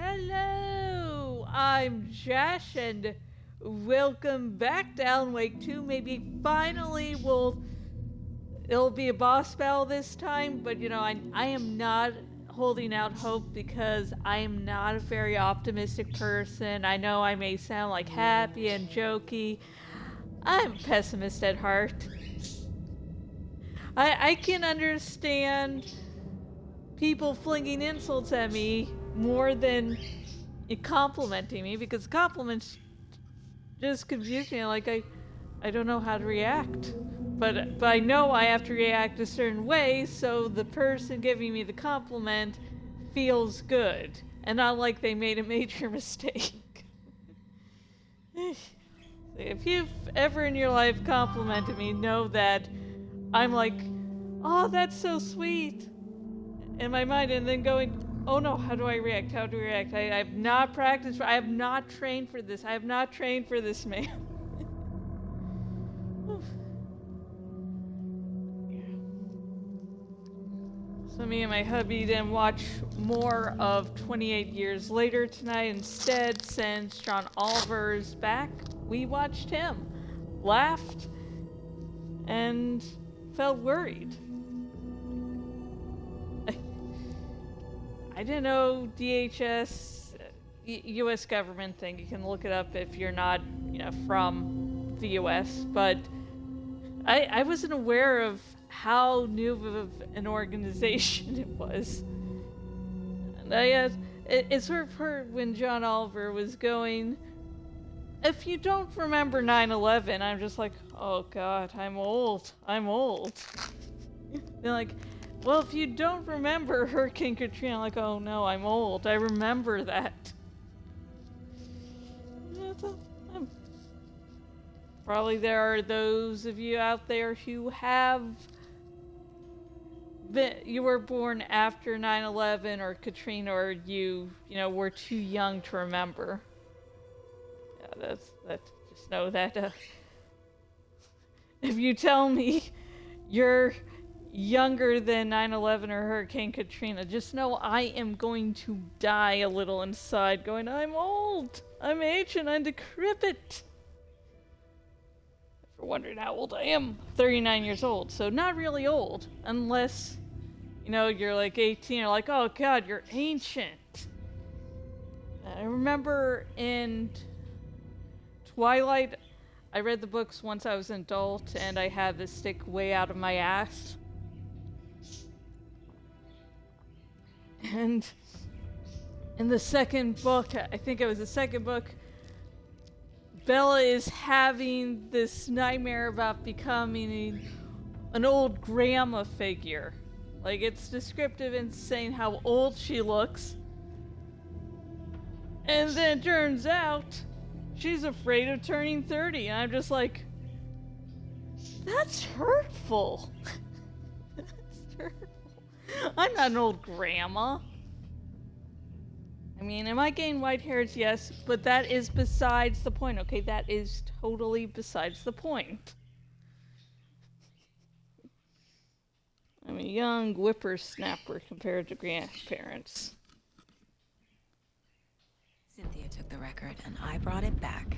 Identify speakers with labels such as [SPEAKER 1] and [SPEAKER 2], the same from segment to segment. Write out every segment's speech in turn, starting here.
[SPEAKER 1] Hello, I'm Josh, and welcome back to Alan Wake 2. Maybe finally it'll be a boss battle this time, but I am not holding out hope because I am not a very optimistic person. I know I may sound like happy and jokey. I'm a pessimist at heart. I can understand people flinging insults at me more than complimenting me, because compliments just confuse me. Like I don't know how to react, but I know I have to react a certain way so the person giving me the compliment feels good and not like they made a major mistake. If you've ever in your life complimented me, know that I'm like, oh, that's so sweet in my mind, and then going, oh no, how do I react? How do I react? I have not practiced. I have not trained for this. I have not trained for this, man. So me and my hubby didn't watch more of 28 Years Later tonight. Instead, since John Oliver's back, we watched him, laughed, and felt worried. I didn't know DHS, U.S. government thing. You can look it up if you're not, from the U.S. But I wasn't aware of how new of an organization it was. And it sort of hurt when John Oliver was going, if you don't remember 9/11, I'm just like, oh God, I'm old. They're like, well, if you don't remember Hurricane Katrina, I'm like, oh no, I'm old. I remember that. Probably there are those of you out there who you were born after 9/11 or Katrina, or you were too young to remember. Yeah, just know that if you tell me you're younger than 9/11 or Hurricane Katrina, just know I am going to die a little inside going, I'm old, I'm ancient, I'm decrepit. If you're wondering how old I am, 39 years old, so not really old, unless, you're like 18, you're like, oh God, you're ancient. I remember in Twilight, I read the books once I was an adult, and I had this stick way out of my ass. And in the second book, I think it was the second book, Bella is having this nightmare about becoming an old grandma figure. Like, it's descriptive and saying how old she looks. And then it turns out she's afraid of turning 30. And I'm just like, that's hurtful. That's hurtful. I'm not an old grandma. I mean, am I getting white hairs? Yes, but that is besides the point, okay? That is totally besides the point. I'm a young whippersnapper compared to grandparents.
[SPEAKER 2] Cynthia took the record, and I brought it back.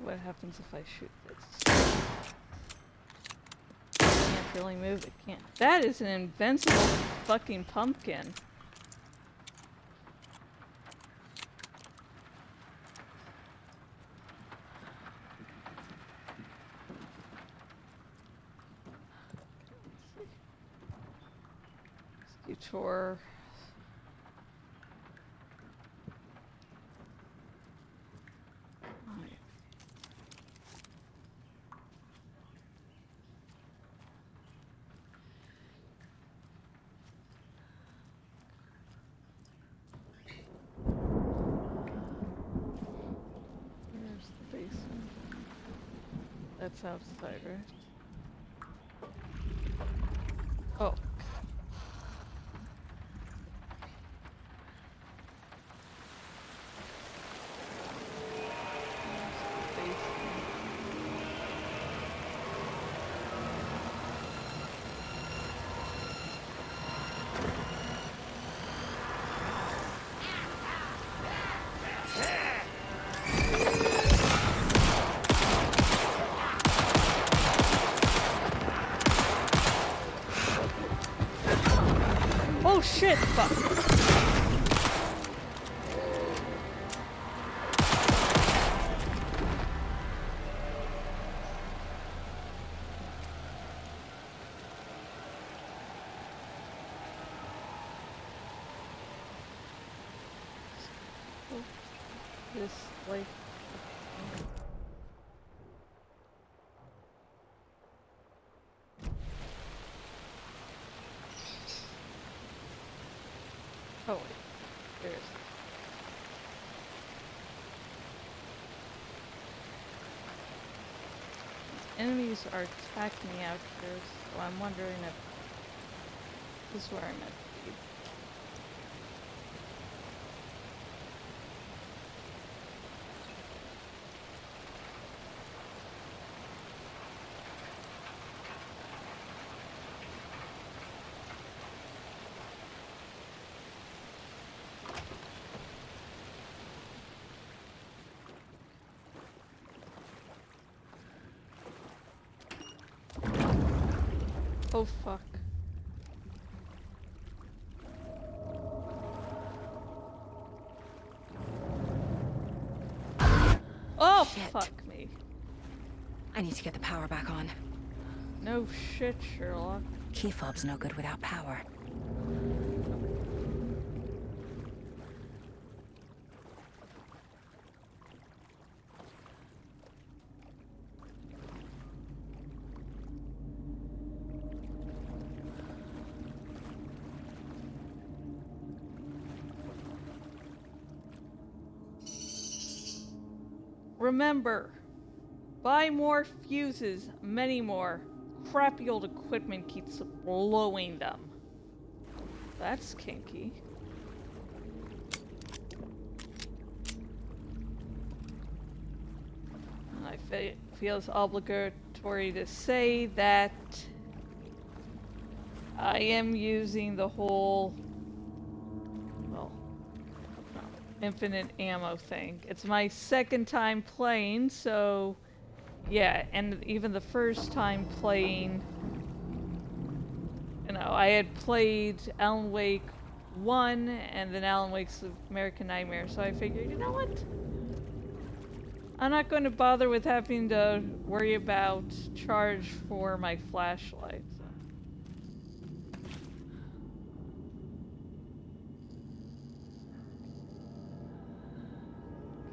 [SPEAKER 1] What happens if I shoot this? Can't really move it, can't. That is an invincible fucking pumpkin. Detour. That's outside, right? Oh. Oh shit! Fuck. This like. Oh wait, there's. Enemies are attacking me out here, so I'm wondering if this is where I'm meant to be. Oh fuck. Oh
[SPEAKER 2] Shit.
[SPEAKER 1] fuck me.
[SPEAKER 2] I need to get the power back on.
[SPEAKER 1] No shit, Sherlock.
[SPEAKER 2] Key fob's no good without power.
[SPEAKER 1] Remember, buy more fuses, many more. Crappy old equipment keeps blowing them. That's kinky. I feel it's obligatory to say that I am using the whole, well, no, infinite ammo thing. It's my second time playing, so yeah, and even the first time playing, you know, I had played Alan Wake 1 and then Alan Wake's American Nightmare, so I figured, you know what? I'm not going to bother with having to worry about charge for my flashlight. So.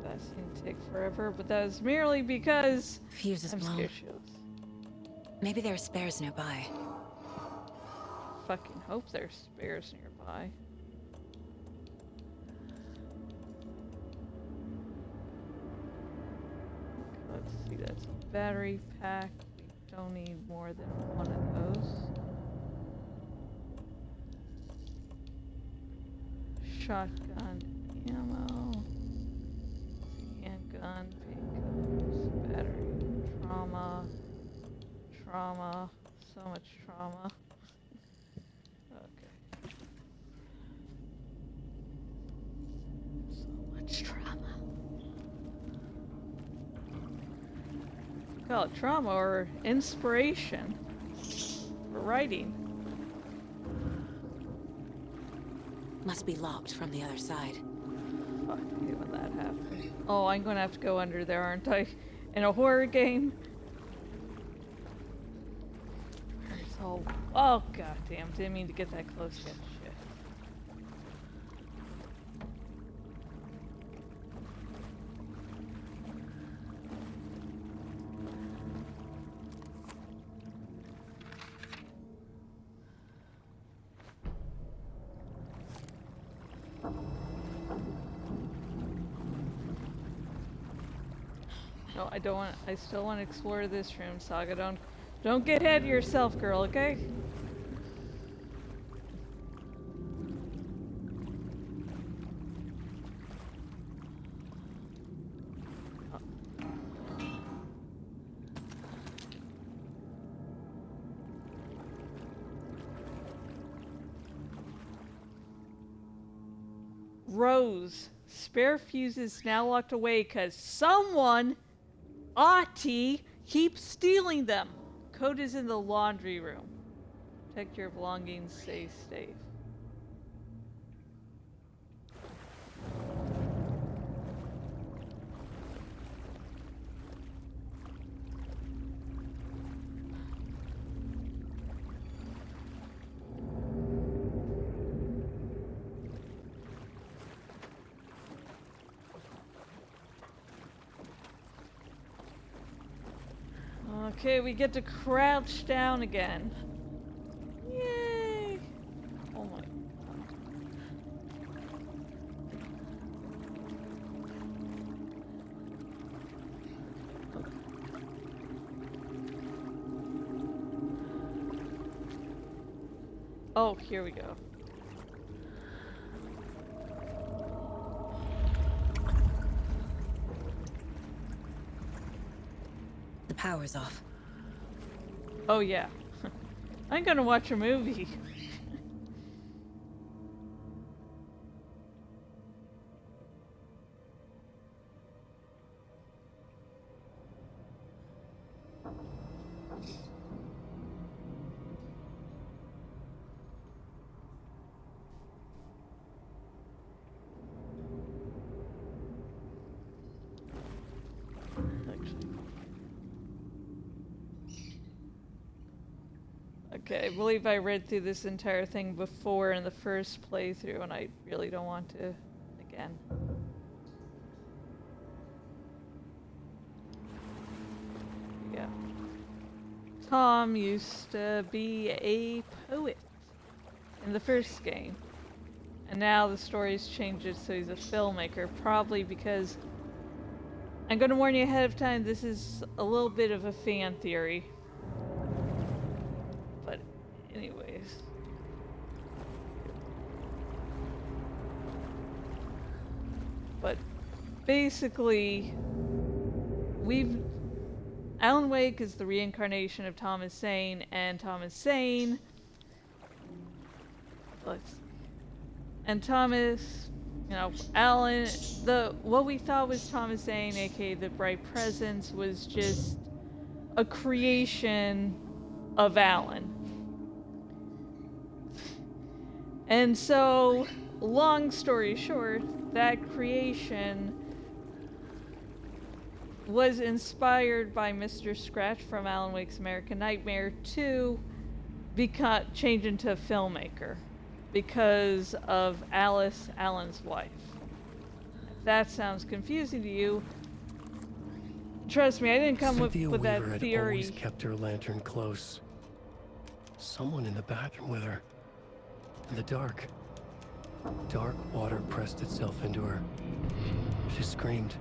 [SPEAKER 1] That seemed to take forever, but that was merely because
[SPEAKER 2] Fuse is
[SPEAKER 1] I'm
[SPEAKER 2] blown.
[SPEAKER 1] scared shields.
[SPEAKER 2] Maybe there are spares nearby.
[SPEAKER 1] Fucking hope there's spares nearby. Let's see, that's a battery pack. We don't need more than one of those. Shotgun ammo. Handgun, painkillers, battery, trauma, so much trauma. Okay. So much trauma. Call it trauma or inspiration for writing.
[SPEAKER 2] Must be locked from the other side.
[SPEAKER 1] Fuck me when that happens. Oh, I'm gonna have to go under there, aren't I? In a horror game? Oh goddamn! Didn't mean to get that close yet. Shit. No, I don't want. I still want to explore this room, Saga. Don't get ahead of yourself, girl. Okay? Rose, spare fuses now locked away because someone, Ati, keeps stealing them. Code is in the laundry room. Protect your belongings, stay safe. Okay, we get to crouch down again. Yay! Oh my. Oh, here we go.
[SPEAKER 2] The power's off.
[SPEAKER 1] Oh yeah. I'm gonna watch a movie. Okay, I believe I read through this entire thing before in the first playthrough, and I really don't want to again. Yeah. Tom used to be a poet in the first game, and now the story's changed it so he's a filmmaker, probably because I'm going to warn you ahead of time, this is a little bit of a fan theory. But anyways. But basically, Alan Wake is the reincarnation of Thomas Zane, and Thomas Zane... Thomas... You know, Alan, what we thought was Thomas Zane, aka the Bright Presence, was just a creation of Alan. And so, long story short, that creation was inspired by Mr. Scratch from Alan Wake's American Nightmare to change into a filmmaker because of Alice, Alan's wife. If that sounds confusing to you, trust me, I didn't come up
[SPEAKER 3] Cynthia
[SPEAKER 1] with that
[SPEAKER 3] Weaver had
[SPEAKER 1] theory.
[SPEAKER 3] always kept her lantern close. Someone in the bathroom with her. In the dark. Dark water pressed itself into her. She screamed.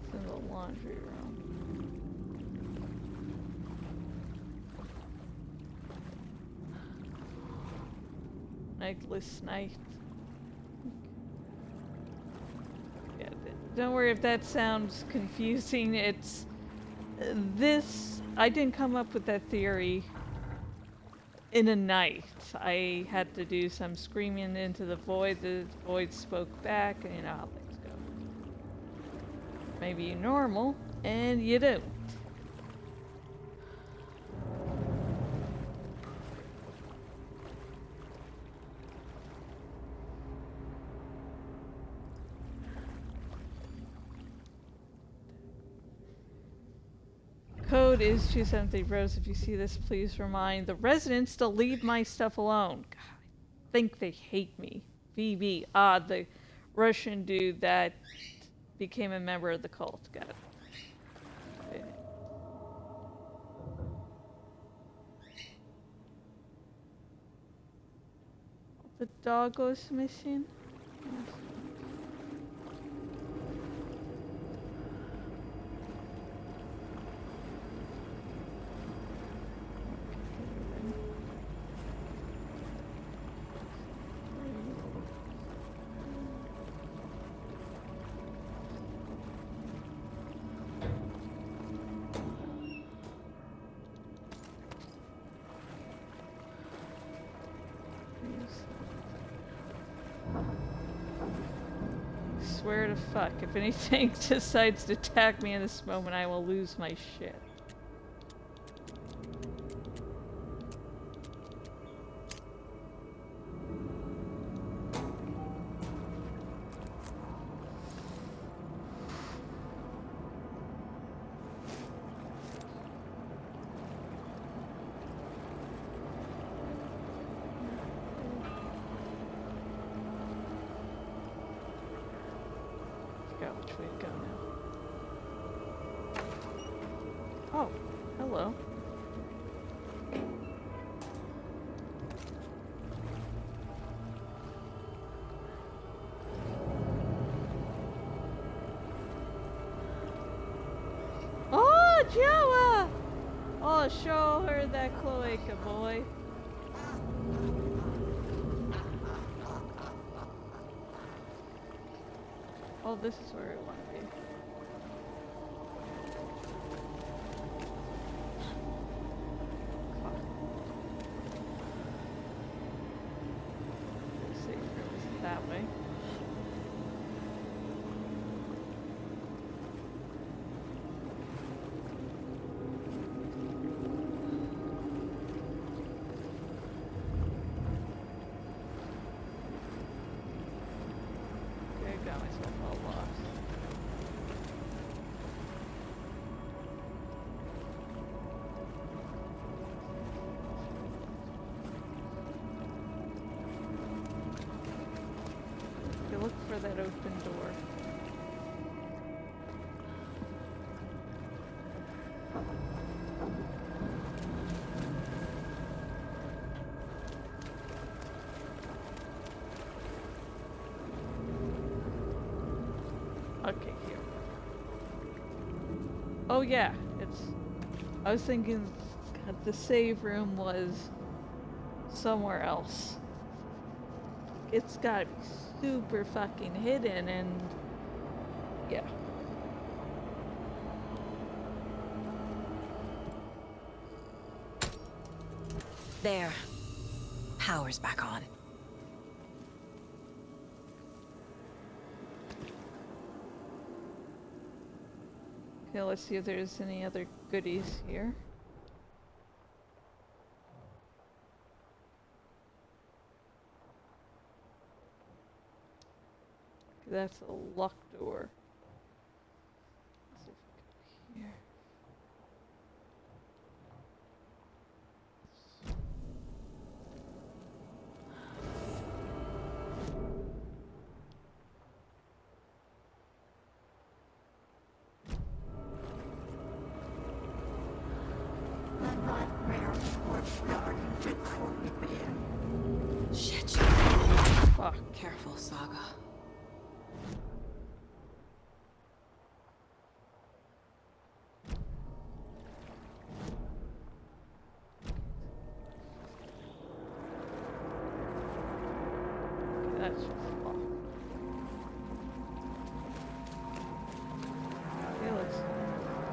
[SPEAKER 1] It's in the laundry room. Nightless night. Yeah, don't worry if that sounds confusing. It's this. I didn't come up with that theory in a night. I had to do some screaming into the void. The void spoke back, and you know how things go. Maybe you're normal, and you don't. Code is 273 Rose. If you see this, please remind the residents to leave my stuff alone. God, I think they hate me. VV, the Russian dude that became a member of the cult. Got it. Okay. The dog goes missing. Swear to fuck, if anything decides to attack me in this moment, I will lose my shit. Which way to go now? Oh, hello. Oh, Joa! Oh, show her that cloaca, boy. Oh, this is where I want to be. Let's see if it was that way. Okay, I got myself all lost. You look for that open door. Okay, here. Oh yeah, it's... I was thinking that the save room was somewhere else. It's gotta be super fucking hidden and... yeah.
[SPEAKER 2] There. Power's back on.
[SPEAKER 1] Okay, let's see if there's any other goodies here. That's a locked door. Let's see if we can go here.
[SPEAKER 2] Shit.
[SPEAKER 1] Fuck.
[SPEAKER 2] Careful, Saga.
[SPEAKER 1] That's just locked. Okay, let's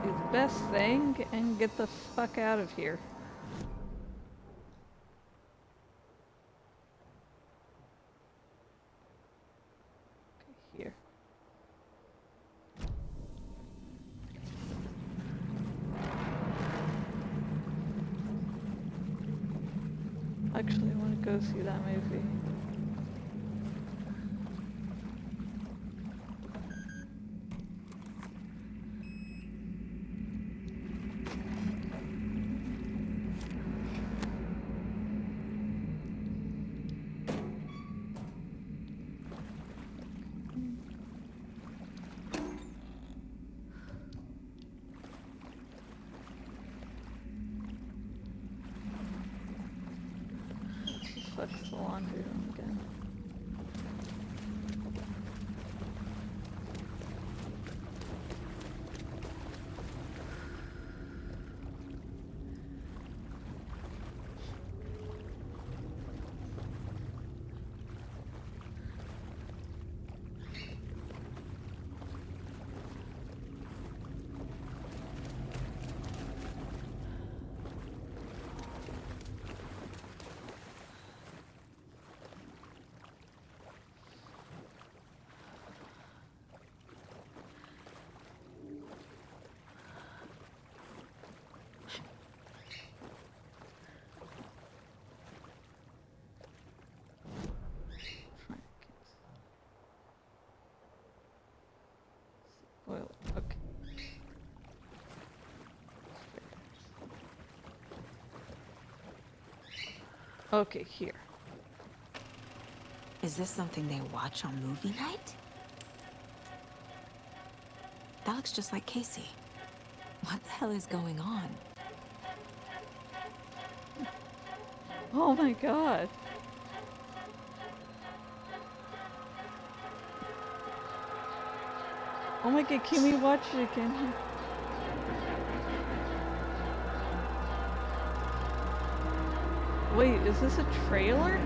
[SPEAKER 1] do the best thing and get the fuck out of here. Okay, here. Actually, I want to go see that movie. Fuck's the laundry room again. Well, okay. Okay, here.
[SPEAKER 2] Is this something they watch on movie night? That looks just like Casey. What the hell is going on?
[SPEAKER 1] Oh my god. Oh my god, can we watch it again? Wait, is this a trailer?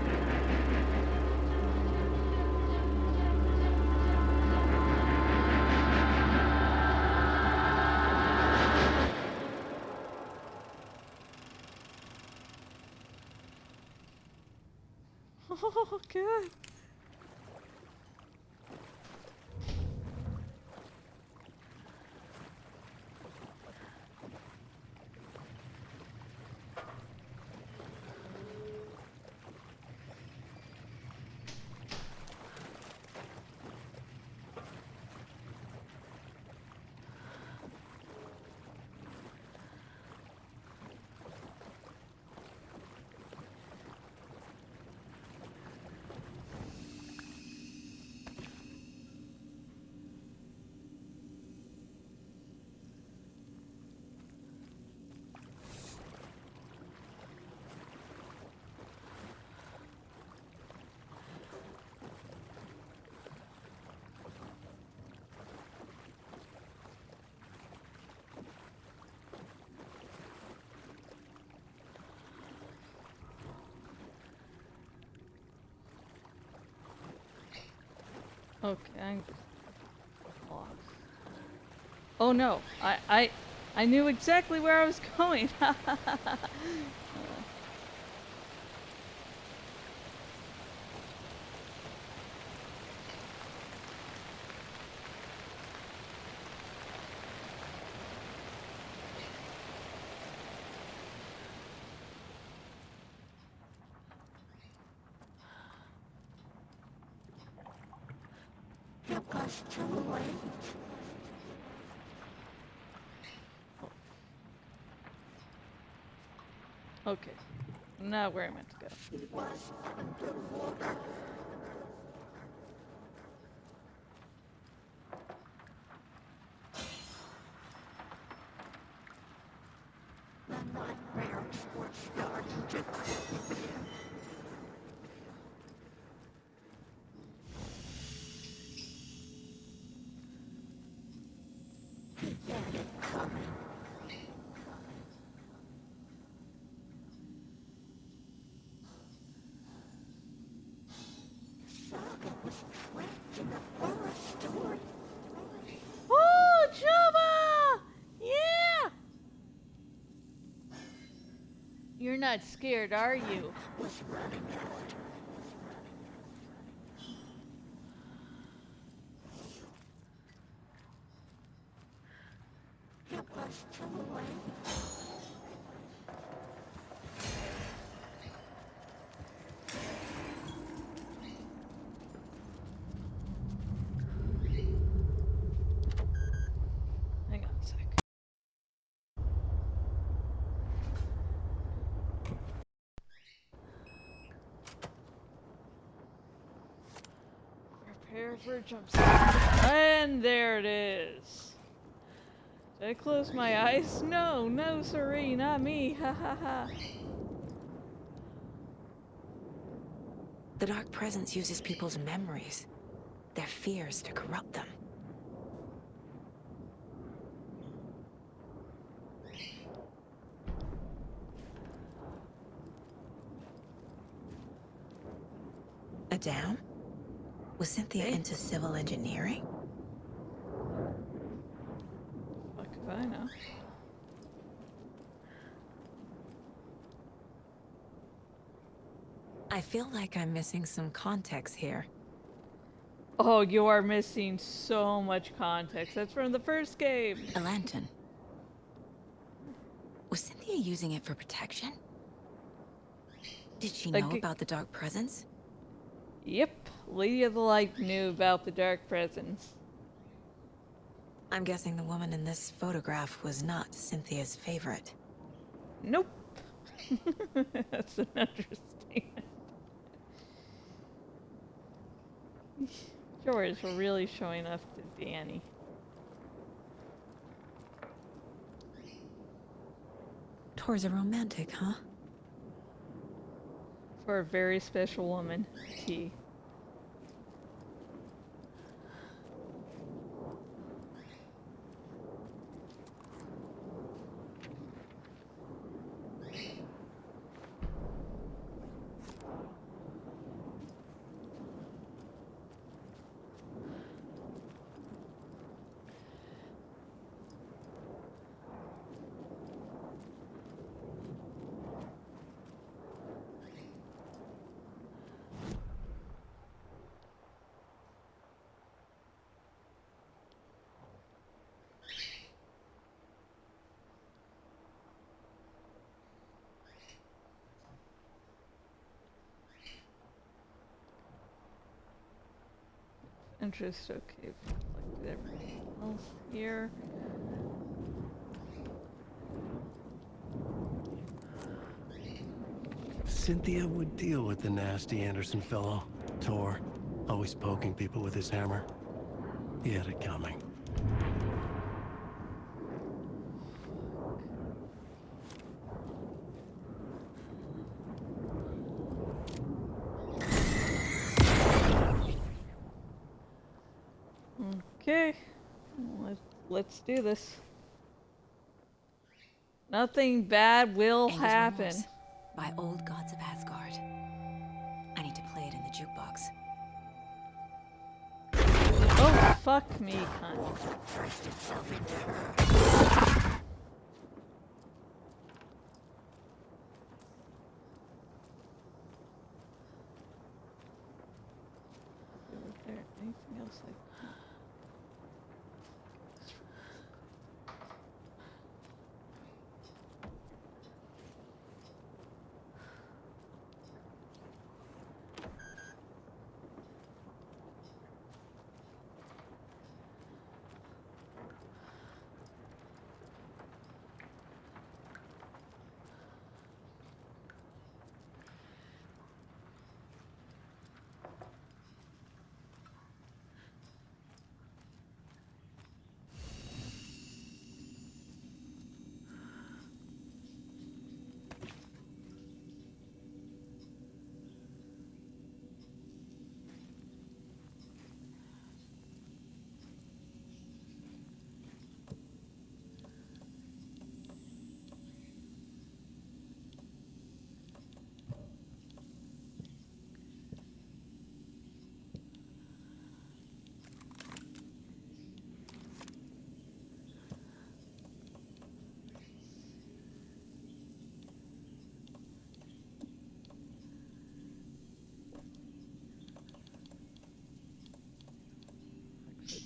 [SPEAKER 1] Oh god. Okay, I'm lost. Oh no, I knew exactly where I was going. Okay, not where I meant to go. Oh, Java! Yeah! You're not scared, are you? Hang on a sec. Prepare for a jump scare. And there it is. Did I close my eyes? No, no, sorry, not me. Ha ha ha.
[SPEAKER 2] The Dark Presence uses people's memories, their fears to corrupt them. A dam? Was Cynthia into civil engineering?
[SPEAKER 1] Fuck if I know.
[SPEAKER 2] I feel like I'm missing some context here.
[SPEAKER 1] Oh, you are missing so much context. That's from the first game.
[SPEAKER 2] A lantern. Was Cynthia using it for protection? Did she know about the Dark Presence?
[SPEAKER 1] Yep, Lady of the Light knew about the Dark Presence.
[SPEAKER 2] I'm guessing the woman in this photograph was not Cynthia's favorite.
[SPEAKER 1] Nope. That's an understatement. George really showing up to Danny.
[SPEAKER 2] Tor's a romantic, huh?
[SPEAKER 1] For a very special woman, T. Interest, okay, collected everything else here.
[SPEAKER 3] Cynthia would deal with the nasty Anderson fellow. Tor, always poking people with his hammer. He had it coming.
[SPEAKER 1] Okay, let's do this. Nothing bad will
[SPEAKER 2] Anger's
[SPEAKER 1] happen.
[SPEAKER 2] Remorse by Old Gods of Asgard. I need to play it in the jukebox.
[SPEAKER 1] Oh, fuck me, cunt. Is there anything else I can...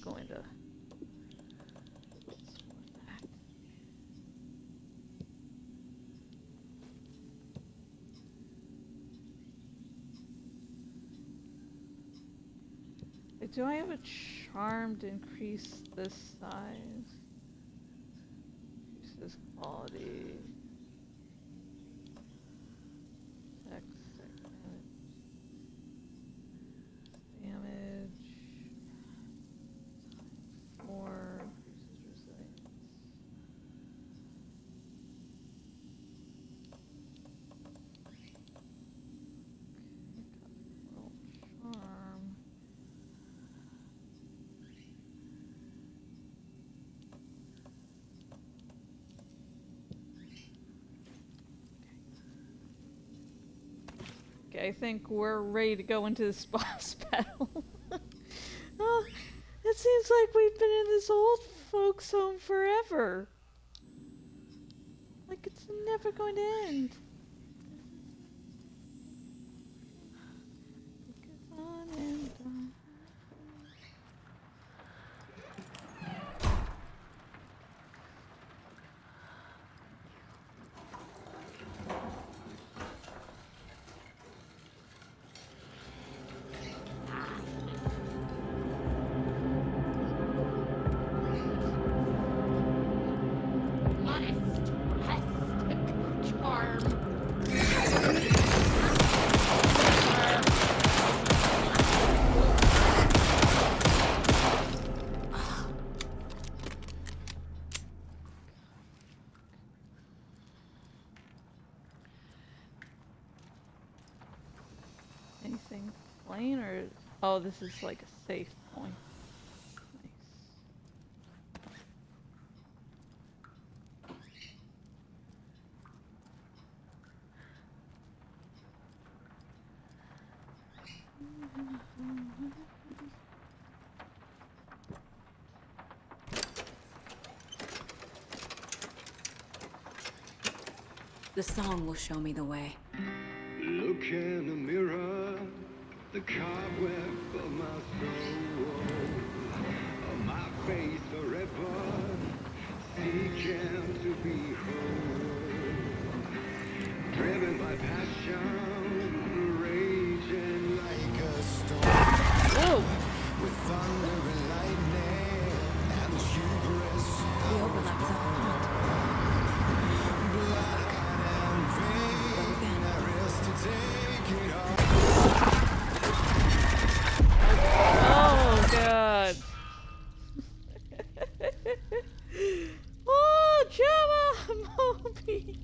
[SPEAKER 1] Going to do I have a charm to increase this size? Increase this quality. Damage. 4 increases resilience. Charm. Okay, I think we're ready to go into this boss battle. Oh, it seems like we've been in this old folks' home forever. Like it's never going to end. It goes on and on.
[SPEAKER 4] Charm.
[SPEAKER 1] plane or... Oh, this is like a safe point. Nice.
[SPEAKER 2] The song will show me the way.
[SPEAKER 4] Look in the mirror, the cobweb of my soul, of my face forever, seeking to be whole. Driven by passion, raging like a storm.
[SPEAKER 1] Whoa!
[SPEAKER 4] With thunder and lightning and hubris.
[SPEAKER 2] The overlap is up front.
[SPEAKER 1] Oh god. Oh, Java Moby.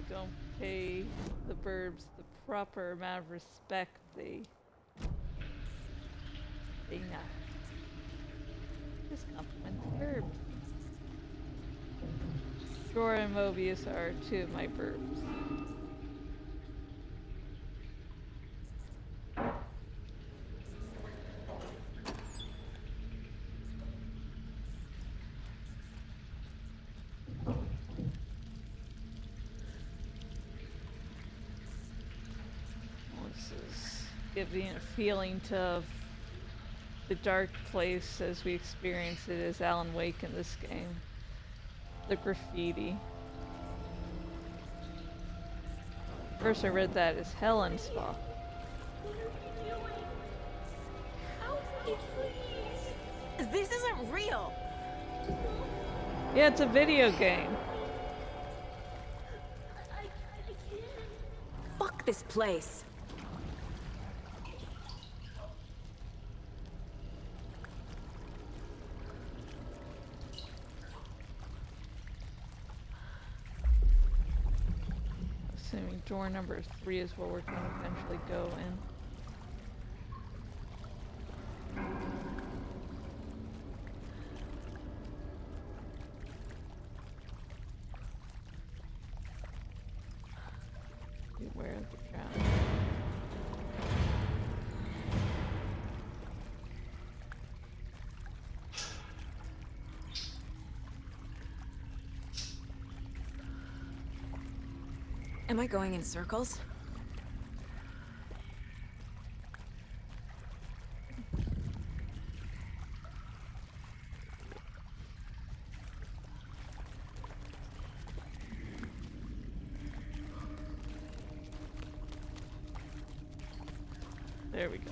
[SPEAKER 1] Don't pay the burbs the proper amount of respect they not. Just compliment the burbs. Jorah and Mobius are two of my burbs. Giving a feeling to the dark place as we experience it as Alan Wake in this game. The graffiti. First I read that as Helen Spa.
[SPEAKER 2] This isn't real!
[SPEAKER 1] Yeah, it's a video game.
[SPEAKER 2] Fuck this place!
[SPEAKER 1] Assuming door number 3 is where we're going to eventually go in. Beware of the trap.
[SPEAKER 2] Am I going in circles?
[SPEAKER 1] There we go.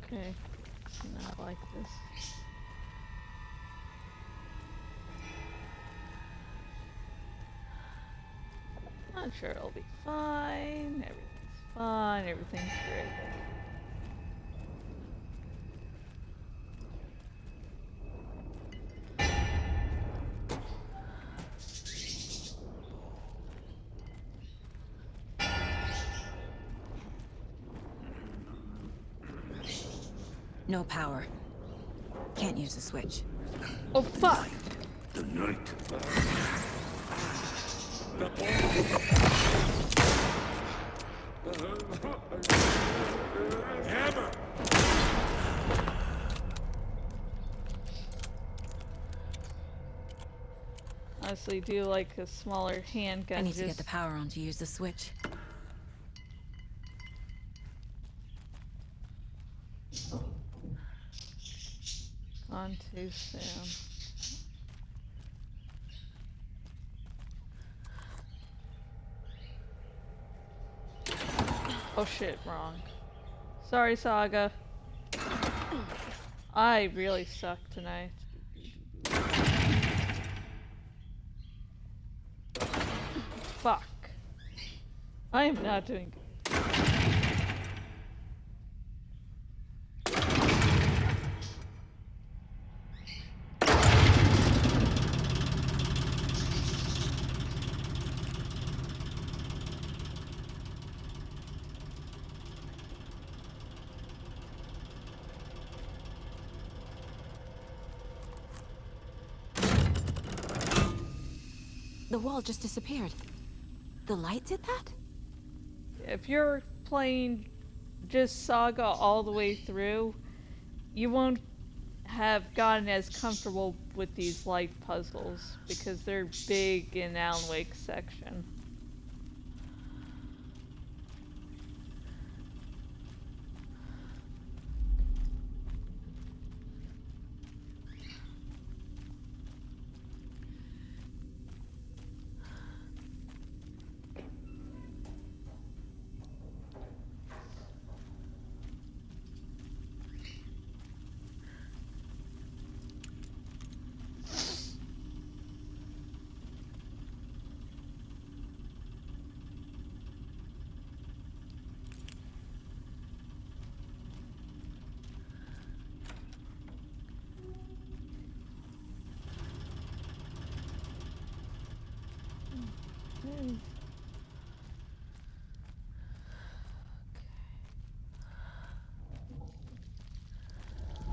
[SPEAKER 1] Okay, not like this. I'm sure it'll be fine. Everything's fine. Everything's great.
[SPEAKER 2] No power. Can't use the switch.
[SPEAKER 1] Oh fuck!
[SPEAKER 4] The night. Hammer!
[SPEAKER 1] Honestly, do like a smaller handgun.
[SPEAKER 2] I need to get
[SPEAKER 1] just
[SPEAKER 2] the power on to use the switch.
[SPEAKER 1] on too soon. Oh shit, wrong. Sorry, Saga. I really suck tonight. Fuck. I am not doing good.
[SPEAKER 2] The wall just disappeared. The light did that?
[SPEAKER 1] If you're playing just Saga all the way through, you won't have gotten as comfortable with these light puzzles because they're big in Alan Wake's section.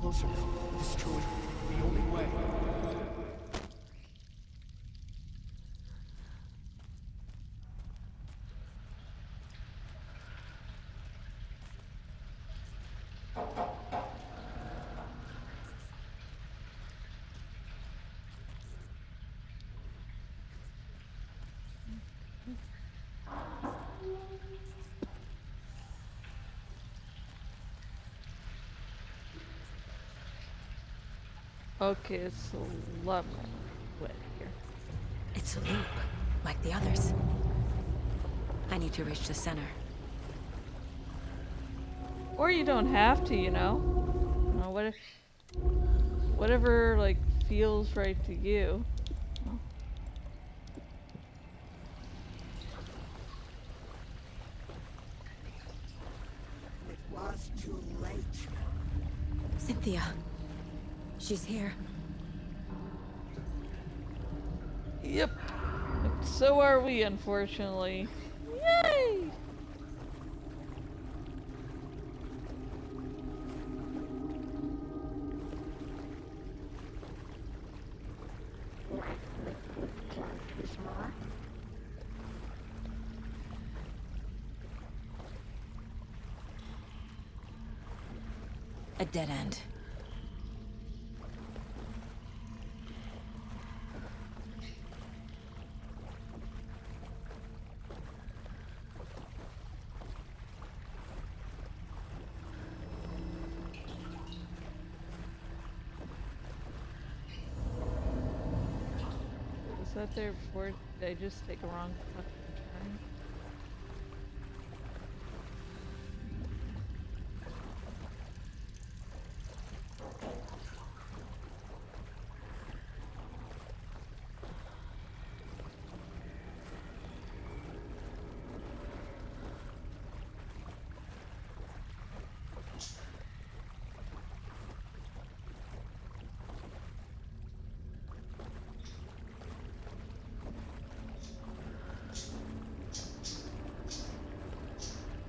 [SPEAKER 5] Closer. Destroy. The only way.
[SPEAKER 1] Okay, it's a lot more wet here.
[SPEAKER 2] It's a loop, like the others. I need to reach the center.
[SPEAKER 1] Or you don't have to, you know. You know, whatever like feels right to you.
[SPEAKER 4] It was too late.
[SPEAKER 2] Cynthia. She's here.
[SPEAKER 1] Yep. So are we, unfortunately. Yay!
[SPEAKER 2] A dead end.
[SPEAKER 1] Was that there before? Did I just take a wrong fucking turn?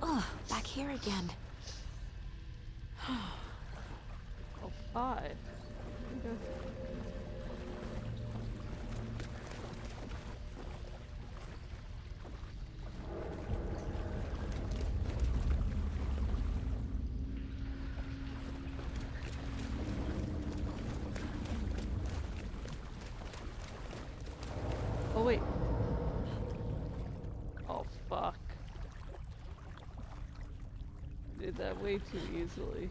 [SPEAKER 2] Oh, back here again.
[SPEAKER 1] Oh, 5. Okay. way too easily.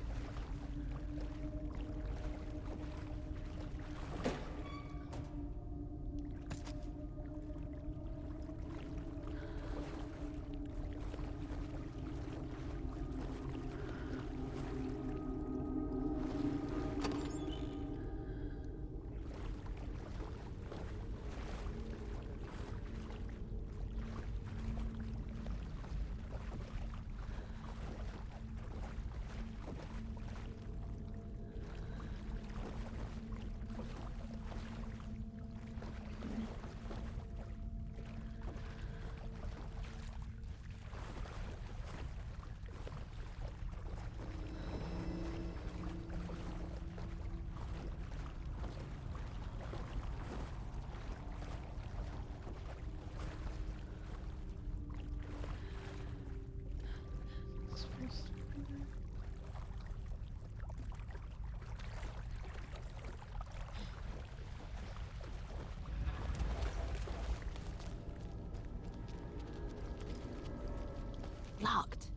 [SPEAKER 2] Locked.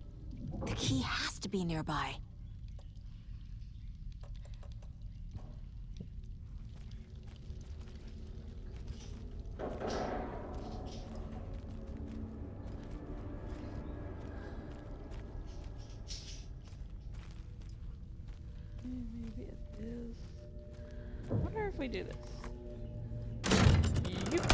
[SPEAKER 2] The key has to be nearby.
[SPEAKER 1] Maybe it is. I wonder if we do this. Yep.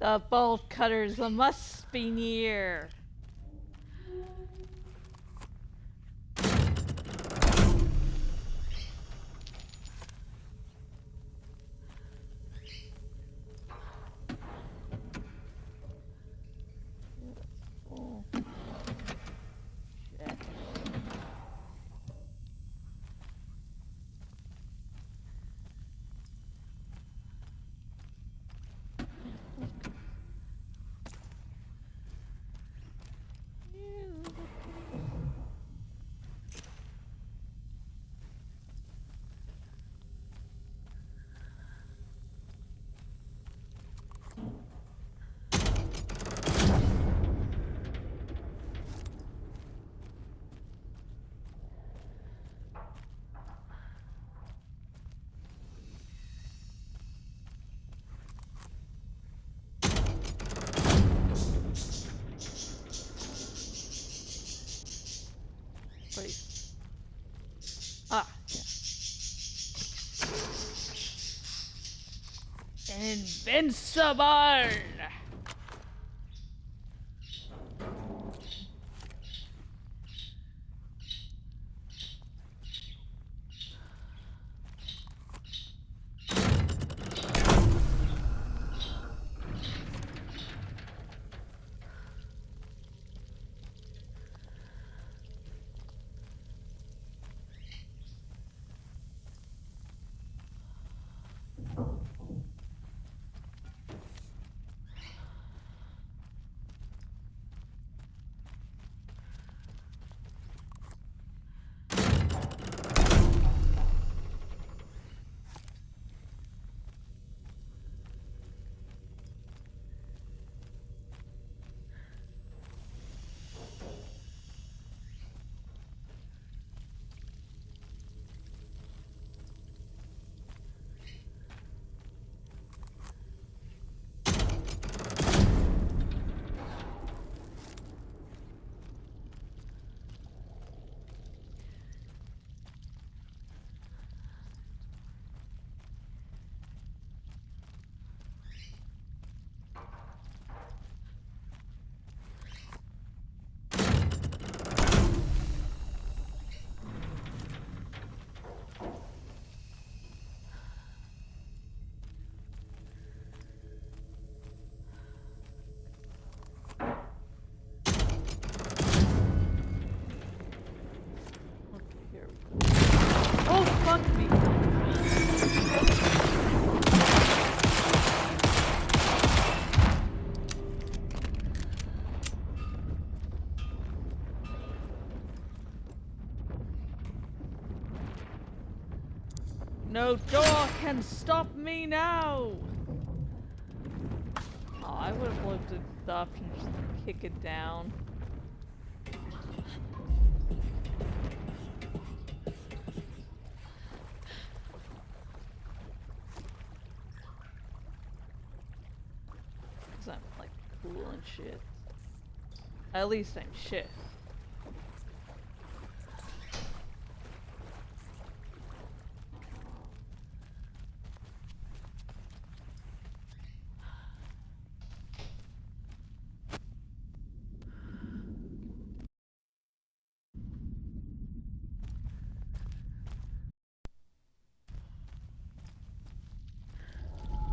[SPEAKER 1] The bolt cutters must be near. Oh. Shit. Wait. Ah, yeah. Invincible! fuck me. No door can stop me now! Oh, I would have looked at the option just to kick it down. Cause I'm like cool and shit. At least I'm shit.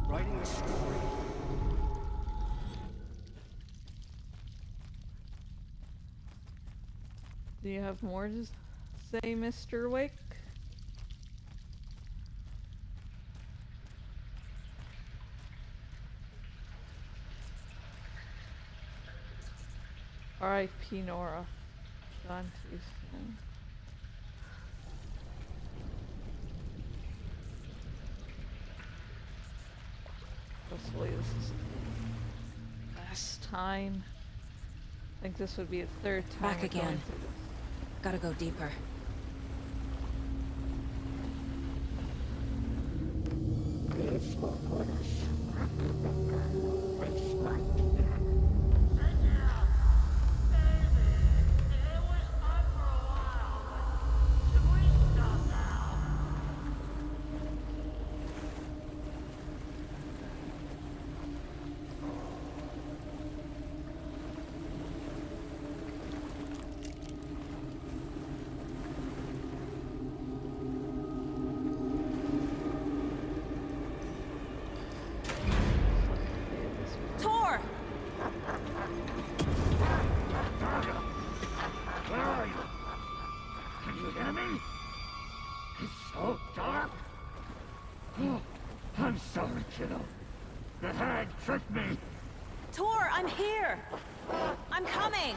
[SPEAKER 5] Writing a story.
[SPEAKER 1] Do you have more to say, Mr. Wick? R.I.P. Nora. Gone too soon. Hopefully this is the last time. I think this would be a third time.
[SPEAKER 2] Back
[SPEAKER 1] we're going
[SPEAKER 2] again.
[SPEAKER 1] through this.
[SPEAKER 2] Gotta go deeper. Tor!
[SPEAKER 4] Where are you? Can you hear me? It's so dark. Oh, I'm sorry, kiddo. The hag tricked me.
[SPEAKER 2] Tor, I'm here! I'm coming!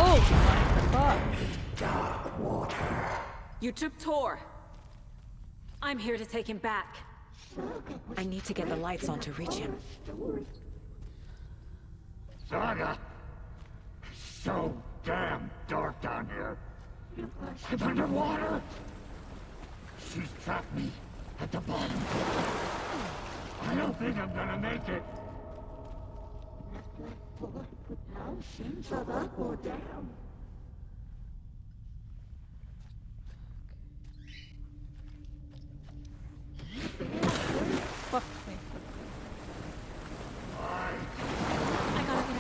[SPEAKER 1] Oh my fuck.
[SPEAKER 2] You took Tor! I'm here to take him back. I need to get the lights on to reach him.
[SPEAKER 4] Saga! It's so damn dark down here. I'm underwater. She's trapped me at the bottom. I don't think I'm gonna make it.
[SPEAKER 1] Fuck me.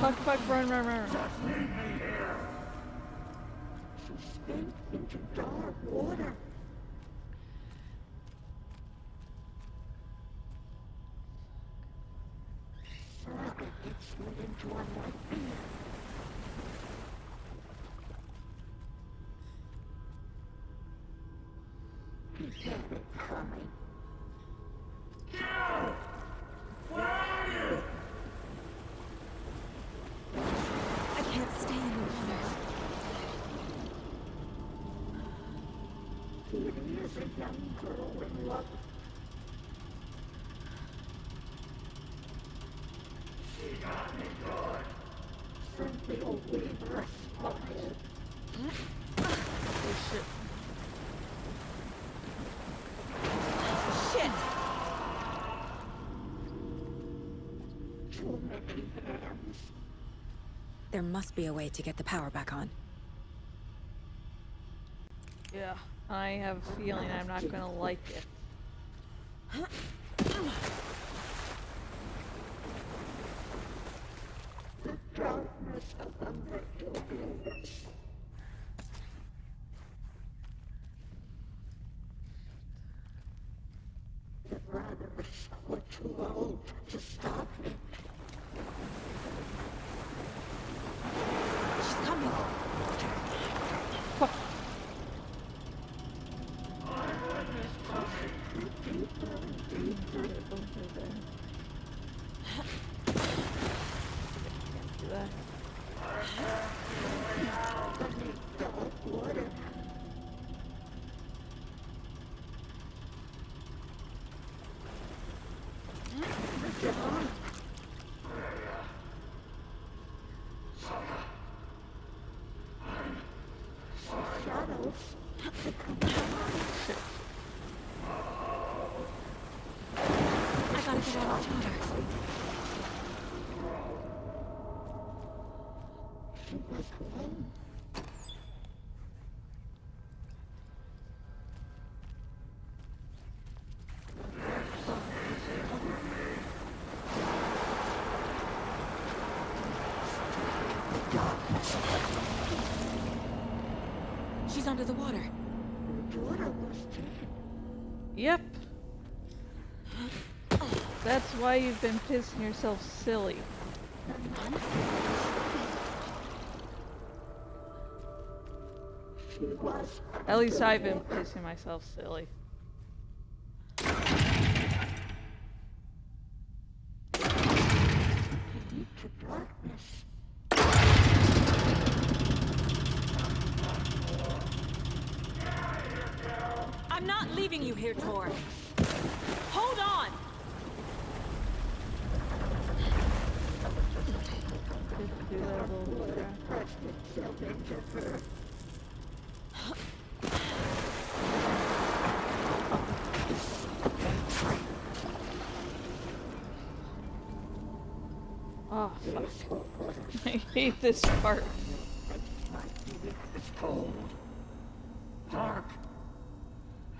[SPEAKER 1] Fuck, fuck, run, run, run.
[SPEAKER 4] Just leave me here.
[SPEAKER 2] I can't stay in the water.
[SPEAKER 1] Oh shit.
[SPEAKER 2] Shit! There must be a way to get the power back on.
[SPEAKER 1] Yeah, I have a feeling I'm not gonna like it.
[SPEAKER 4] too old to stop me.
[SPEAKER 2] She's coming.
[SPEAKER 1] Fuck. Can't do that.
[SPEAKER 2] I gotta get out of the water. She's under the water.
[SPEAKER 1] Yep. That's why you've been pissing yourself silly. At least I've been pissing myself silly.
[SPEAKER 2] I'm not leaving you here, Tor. Hold on!
[SPEAKER 1] Just do that little crap. Oh, fuck. I hate this part.
[SPEAKER 4] It's cold. Dark.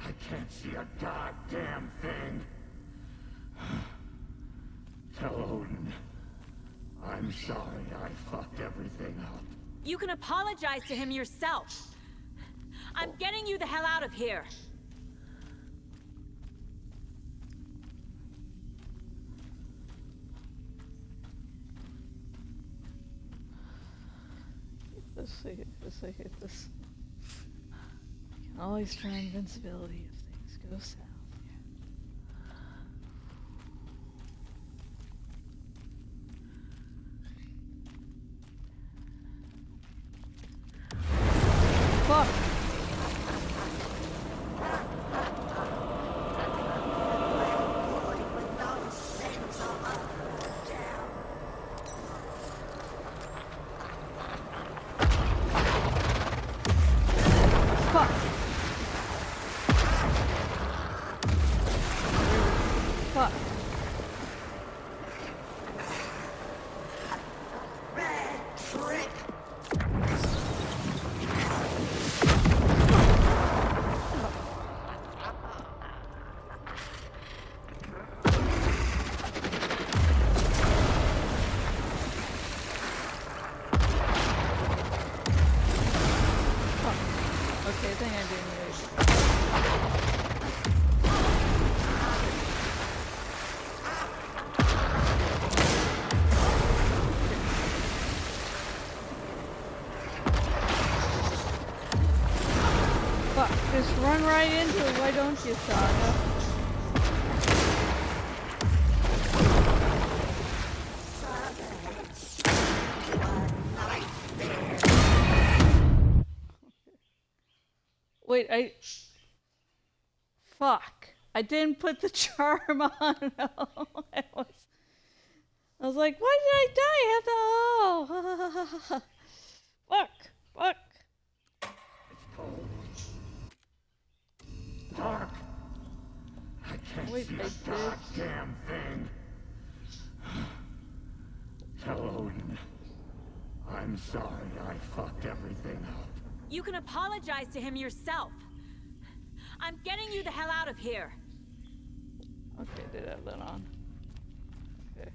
[SPEAKER 4] I can't see a goddamn thing. Tell Odin. I'm sorry I fucked everything up.
[SPEAKER 2] You can apologize to him yourself. I'm getting you the hell out of here.
[SPEAKER 1] I hate this. You can always try invincibility if things go south. Fuck! Fuck! Fuck. Okay, I think I'm doing this. Fuck, just run right into it, why don't you, Saga? Wait, Fuck. I didn't put the charm on. I was like, why did I die? I have to... Oh. Fuck. Fuck.
[SPEAKER 4] Dark. I can't
[SPEAKER 1] Wait,
[SPEAKER 4] see
[SPEAKER 1] I
[SPEAKER 4] a
[SPEAKER 1] did.
[SPEAKER 4] goddamn thing. Tell Odin. I'm sorry I fucked everything up.
[SPEAKER 2] You can apologize to him yourself. I'm getting you the hell out of here.
[SPEAKER 1] Okay, did have that on. Okay.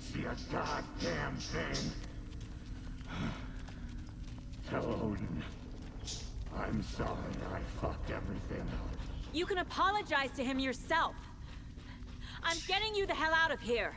[SPEAKER 4] see a goddamn thing. Tell Odin, I'm sorry I fucked everything up.
[SPEAKER 2] You can apologize to him yourself. I'm getting you the hell out of here.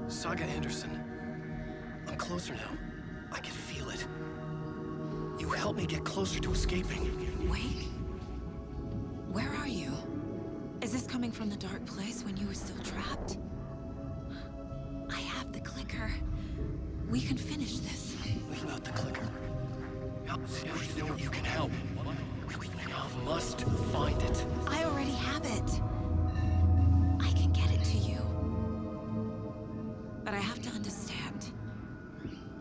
[SPEAKER 3] Saga Anderson. I'm closer now. I can feel it. You helped me get closer to escaping.
[SPEAKER 2] Wait. Where are you? Is this coming from the dark place when you were still trapped? I have the clicker. We can finish this.
[SPEAKER 3] Without the clicker, you can help. I must find it.
[SPEAKER 2] I already have it. I can get it to you. But I have to understand.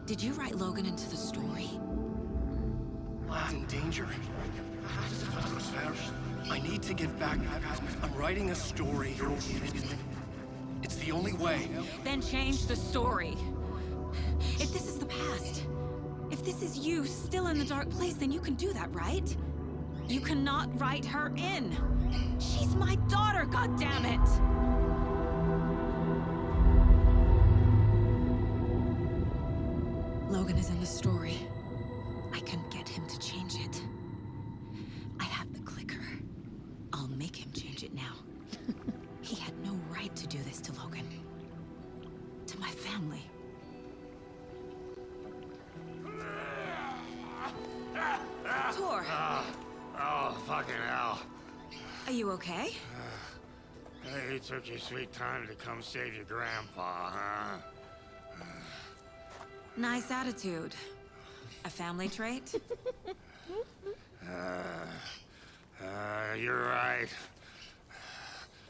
[SPEAKER 2] Did you write Logan into the story?
[SPEAKER 3] Lad's in danger. I need to get back. I'm writing a story. It's the only way.
[SPEAKER 2] Then change the story. If this is the past, if this is you still in the dark place, then you can do that, right? You cannot write her in. She's my daughter, goddammit! Logan is in the story. I can get him to change it. I have the clicker. I'll make him change it now. He had no right to do this to Logan. To my family. Tor,
[SPEAKER 4] Oh, fucking hell.
[SPEAKER 2] are you okay?
[SPEAKER 4] Hey, you took your sweet time to come save your grandpa, huh?
[SPEAKER 2] Nice attitude. A family trait?
[SPEAKER 4] You're right.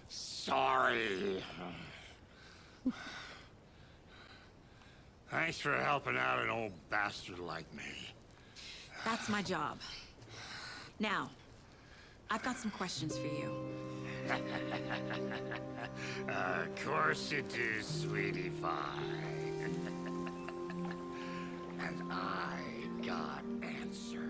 [SPEAKER 4] Sorry. Thanks for helping out an old bastard like me.
[SPEAKER 2] That's my job. Now, I've got some questions for you.
[SPEAKER 4] Of course you do, sweetie pie. And I got answers.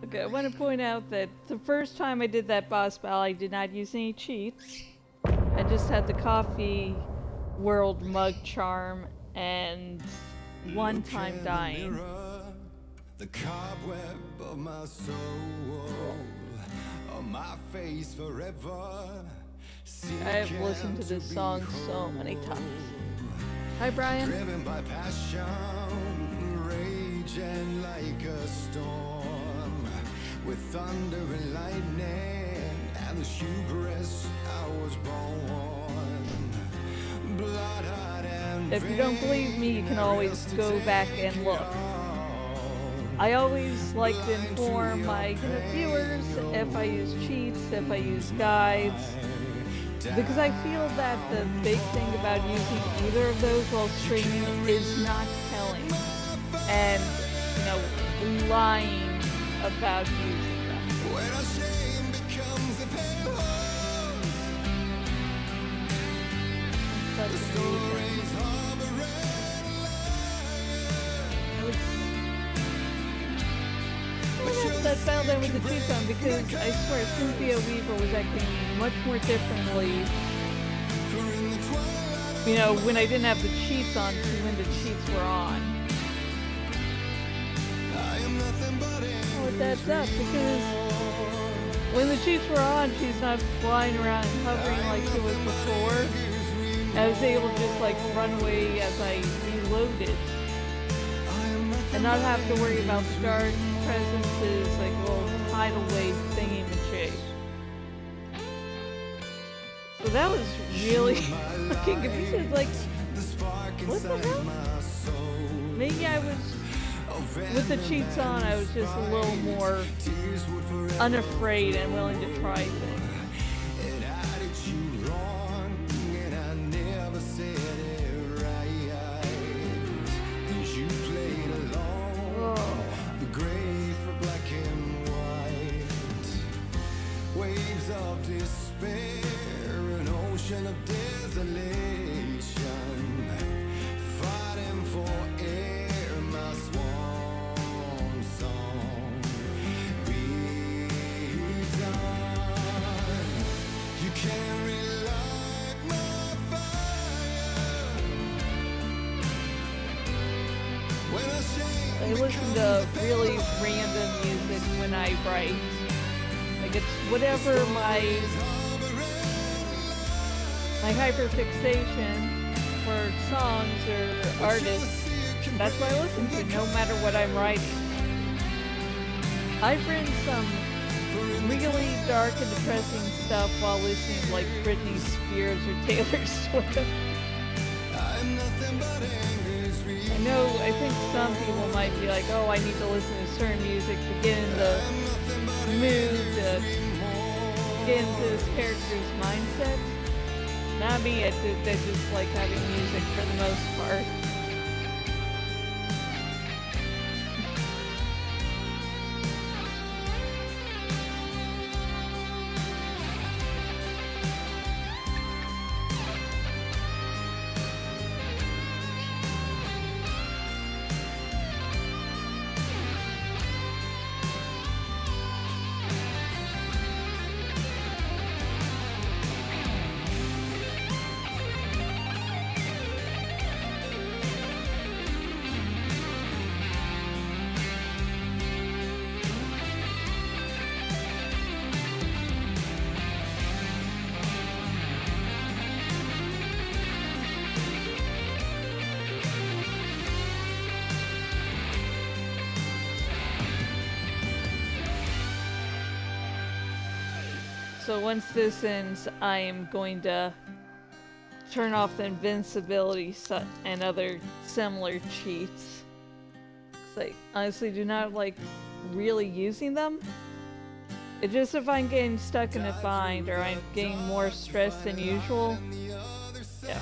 [SPEAKER 1] Okay, I want to point out that the first time I did that boss battle, I did not use any cheats. I just had the coffee world mug charm and one time dying.
[SPEAKER 6] The cobweb of my soul on my face forever.
[SPEAKER 1] I have listened to this song so many times. Hi, Brian.
[SPEAKER 6] Driven by passion, raging like a storm, with thunder and lightning and the hubris was born. Blood-eyed and
[SPEAKER 1] If you don't believe me, you can always go back and look. I always like to inform my viewers if I use cheats, if I use guides, because I feel that the big thing about using either of those while streaming is not telling and, lying about using them.
[SPEAKER 6] when our shame becomes a pale horse.
[SPEAKER 1] Such
[SPEAKER 6] The
[SPEAKER 1] amazing.
[SPEAKER 6] stories harbor red
[SPEAKER 1] That fell down with the cheats on, because I swear Cynthia Weaver was acting much more differently. When I didn't have the cheats on to when the cheats were on. Oh, that's up, because when the cheats were on, she's not flying around and hovering like she was before. I was able to just run away as I reloaded. And not have to worry about the dark presences, little tidal wave thingy-majig. So that was really fucking confusing. What the hell? Maybe I was, with the cheats on, I was just a little more unafraid and willing to try things.
[SPEAKER 6] Waves of despair, an ocean of desolation, fighting for air, my swan song. Be done. You can't relight my fire. When I shame
[SPEAKER 1] I listen to really random music when I write. It's whatever my hyperfixation for songs or artists, that's what I listen to, no matter what I'm writing. I've written some really dark and depressing stuff while listening to Britney Spears or Taylor Swift. I think some people might be like, oh, I need to listen to certain music to get in the mood, to get into this character's mindset. Not me, I just like having music for the most part. So once this ends, I am going to turn off the invincibility and other similar cheats. 'Cause I honestly do not like really using them. It's just if I'm getting stuck in a bind or I'm getting more stressed than usual. Yeah.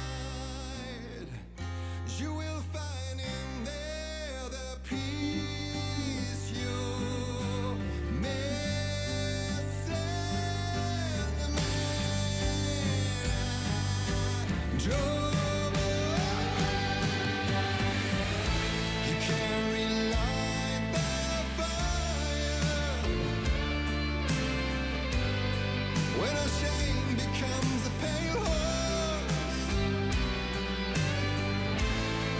[SPEAKER 6] you will find in there the peace you're missing. The man drove. You can't relight the fire when our shame becomes a pale horse.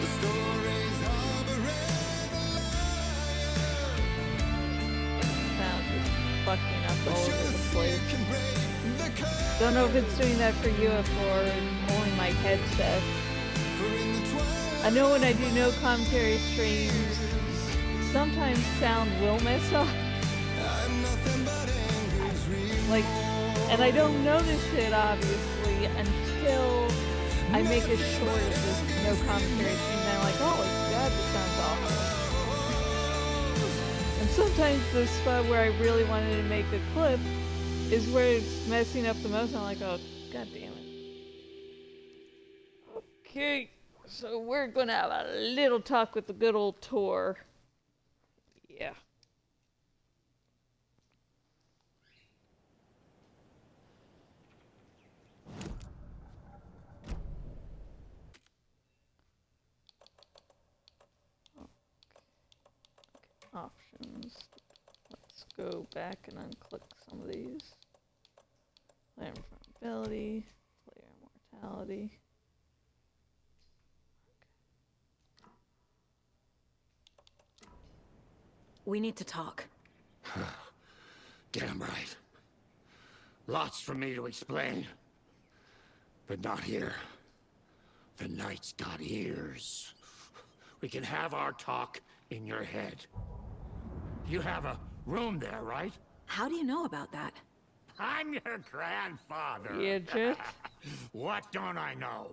[SPEAKER 6] The stories harboring the liar.
[SPEAKER 1] Sound is fucking up all over the place.
[SPEAKER 6] Can break the curse.
[SPEAKER 1] Don't know if it's doing that for you or for only my headset.
[SPEAKER 6] For in the twilight
[SPEAKER 1] I know when I do no commentary streams, sometimes sound will mess up.
[SPEAKER 6] I'm nothing but angry's real.
[SPEAKER 1] And I don't notice it, obviously, until I make a short of this no commentary scene, and I'm like, oh god, this sounds awful. And sometimes the spot where I really wanted to make a clip is where it's messing up the most, and I'm like, oh, god damn it. Okay, so we're gonna have a little talk with the good old Tor. Yeah. Options. Let's go back and unclick some of these. Player vulnerability, player mortality.
[SPEAKER 2] We need to talk.
[SPEAKER 4] Damn right. Lots for me to explain. But not here. The night's got ears. We can have our talk in your head. You have a room there, right?
[SPEAKER 2] How do you know about that?
[SPEAKER 4] I'm your grandfather.
[SPEAKER 1] Yeah, just.
[SPEAKER 4] What don't I know?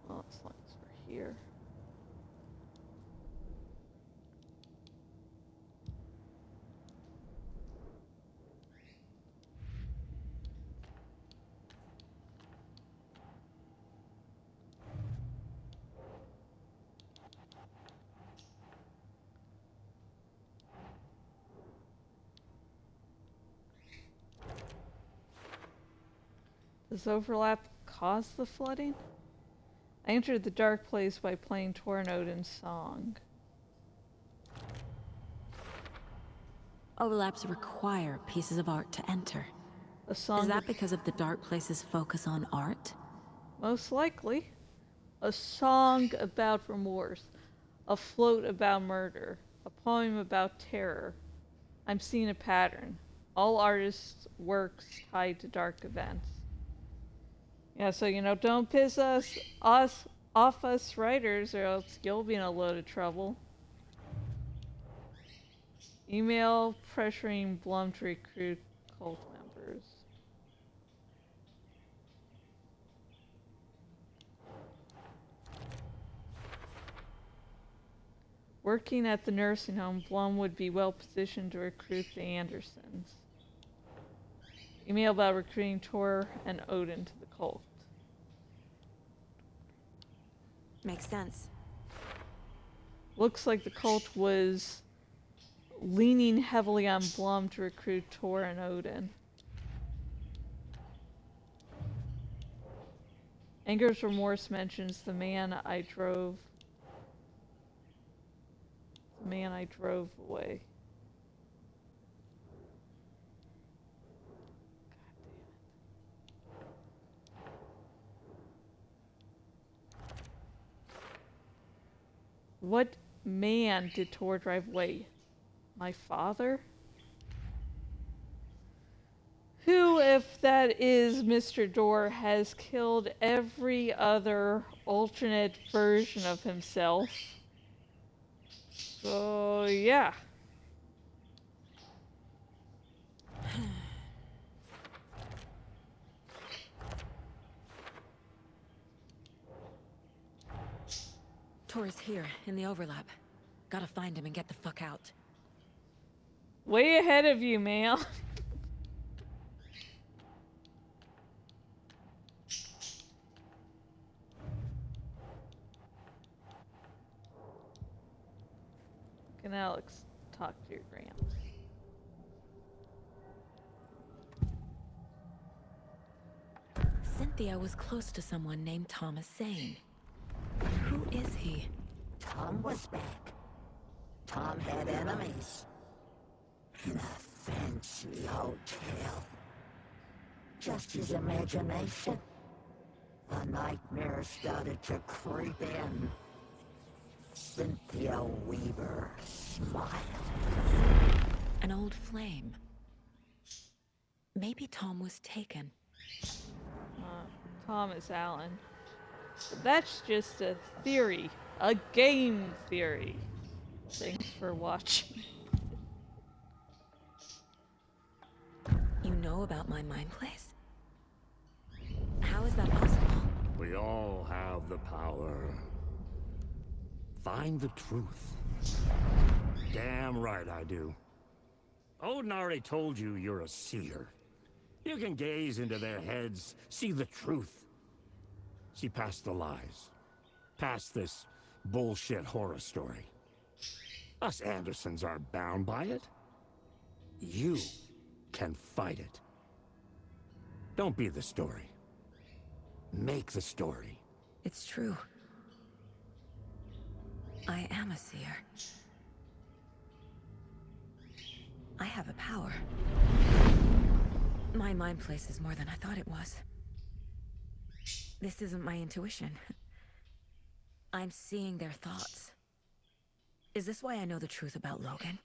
[SPEAKER 1] Well, as long as we're here. Does overlap cause the flooding? I entered the dark place by playing Tor and Odin's song.
[SPEAKER 2] Overlaps require pieces of art to enter.
[SPEAKER 1] A song
[SPEAKER 2] Is that because of the dark place's focus on art?
[SPEAKER 1] most likely. A song about remorse. A float about murder. A poem about terror. I'm seeing a pattern. All artists' works tied to dark events. Yeah, so don't piss us off us writers, or else you'll be in a load of trouble. Email pressuring Blum to recruit cult members. Working at the nursing home, Blum would be well positioned to recruit the Andersons. Email about recruiting Tor and Odin to the cult.
[SPEAKER 2] Makes sense.
[SPEAKER 1] Looks like the cult was leaning heavily on Blum to recruit Tor and Odin. Anger's remorse mentions the man I drove away. What man did Tor drive away? My father? Who, if that is Mr. Door, has killed every other alternate version of himself? So, yeah.
[SPEAKER 2] Tor is here, in the overlap. Gotta find him and get the fuck out.
[SPEAKER 1] Way ahead of you, ma'am. Can Alex talk to your gramps?
[SPEAKER 2] Cynthia was close to someone named Thomas Zane. Who is he?
[SPEAKER 7] Tom was back. Tom had enemies. In a fancy hotel. Just his imagination. The nightmare started to creep in. Cynthia Weaver smiled.
[SPEAKER 2] An old flame. Maybe Tom was taken.
[SPEAKER 1] Thomas Allen. But that's just a theory. A game theory. Thanks for watching.
[SPEAKER 2] You know about my mind place? How is that possible?
[SPEAKER 4] We all have the power. Find the truth. Damn right I do. Odin already told you you're a seer. You can gaze into their heads, see the truth. See past the lies. Past this bullshit horror story. Us Andersons aren't bound by it. You can fight it. Don't be the story. Make the story.
[SPEAKER 2] It's true. I am a seer. I have a power. My mind place is more than I thought it was. This isn't my intuition. I'm seeing their thoughts. Is this why I know the truth about Logan?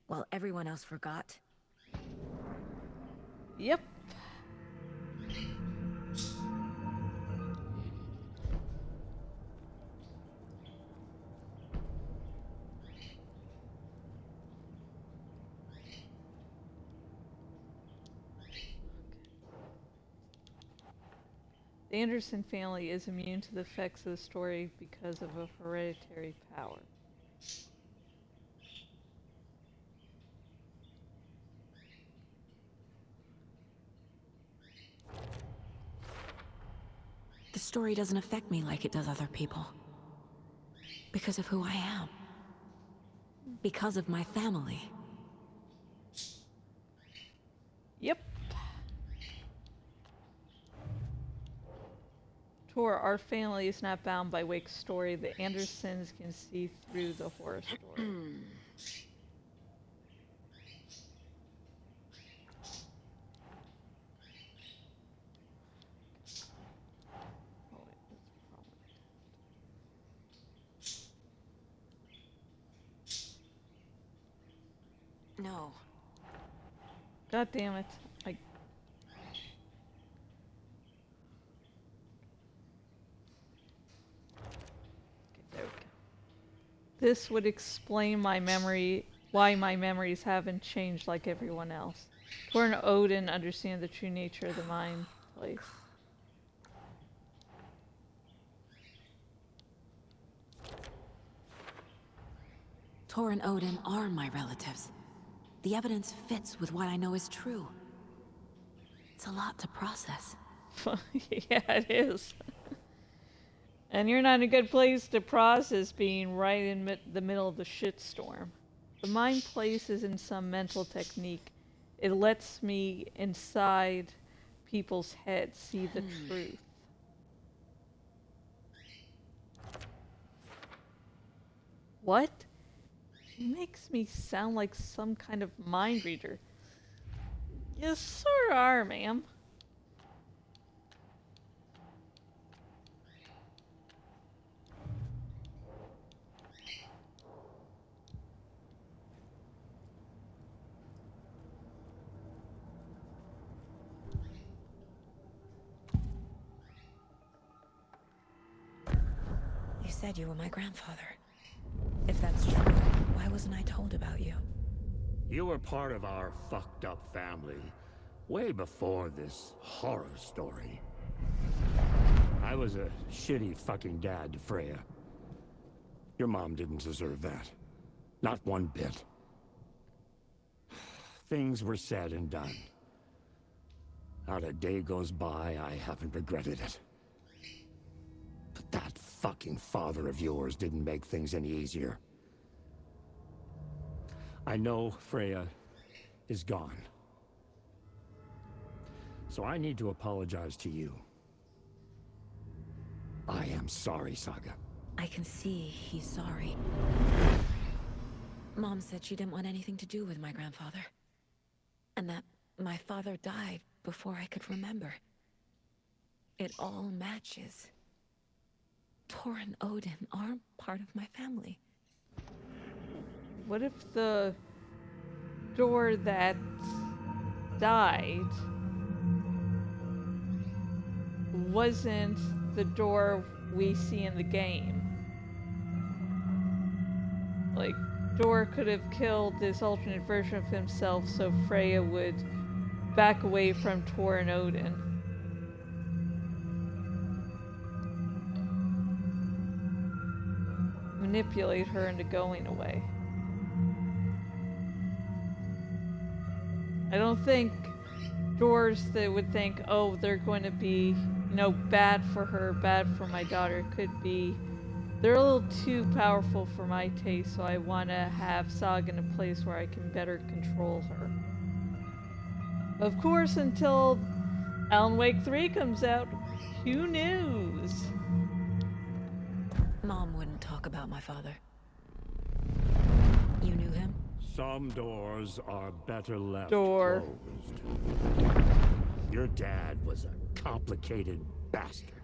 [SPEAKER 2] While everyone else forgot?
[SPEAKER 1] Yep. The Anderson family is immune to the effects of the story because of a hereditary power.
[SPEAKER 2] The story doesn't affect me like it does other people. Because of who I am. Because of my family.
[SPEAKER 1] Yep. Tor, our family is not bound by Wake's story. The Andersons can see through the horror story.
[SPEAKER 2] No.
[SPEAKER 1] God damn it. Okay, there we go. This would explain my memory, why my memories haven't changed like everyone else. Tor and Odin understand the true nature of the mind place.
[SPEAKER 2] Tor and Odin are my relatives. The evidence fits with what I know is true. It's a lot to process.
[SPEAKER 1] Yeah, it is. And you're not in a good place to process being right in the middle of the shitstorm. The mind place isn't some mental technique. It lets me inside people's heads see the truth. What? He makes me sound like some kind of mind reader. You sort of are, ma'am.
[SPEAKER 2] You said you were my grandfather. If that's true, why wasn't I told about you?
[SPEAKER 4] You were part of our fucked up family way before this horror story. I was a shitty fucking dad to Freya. Your mom didn't deserve that. Not one bit. Things were said and done. Not a day goes by I haven't regretted it. But that fucking father of yours didn't make things any easier. I know Freya is gone. So I need to apologize to you. I am sorry, Saga.
[SPEAKER 2] I can see he's sorry. Mom said she didn't want anything to do with my grandfather. And that my father died before I could remember. It all matches. Tor and Odin are part of my family.
[SPEAKER 1] What if the door that died wasn't the door we see in the game? Like, Dor could have killed this alternate version of himself so Freya would back away from Tor and Odin. Manipulate her into going away. I don't think Dors that would think, oh, they're going to be, bad for her, bad for my daughter. Could be, they're a little too powerful for my taste, so I want to have Sog in a place where I can better control her. Of course, until Alan Wake 3 comes out, who knows?
[SPEAKER 2] Mom wouldn't talk about my father. You knew him?
[SPEAKER 4] Some doors are better left
[SPEAKER 1] Door.
[SPEAKER 4] closed. Your dad was a complicated bastard.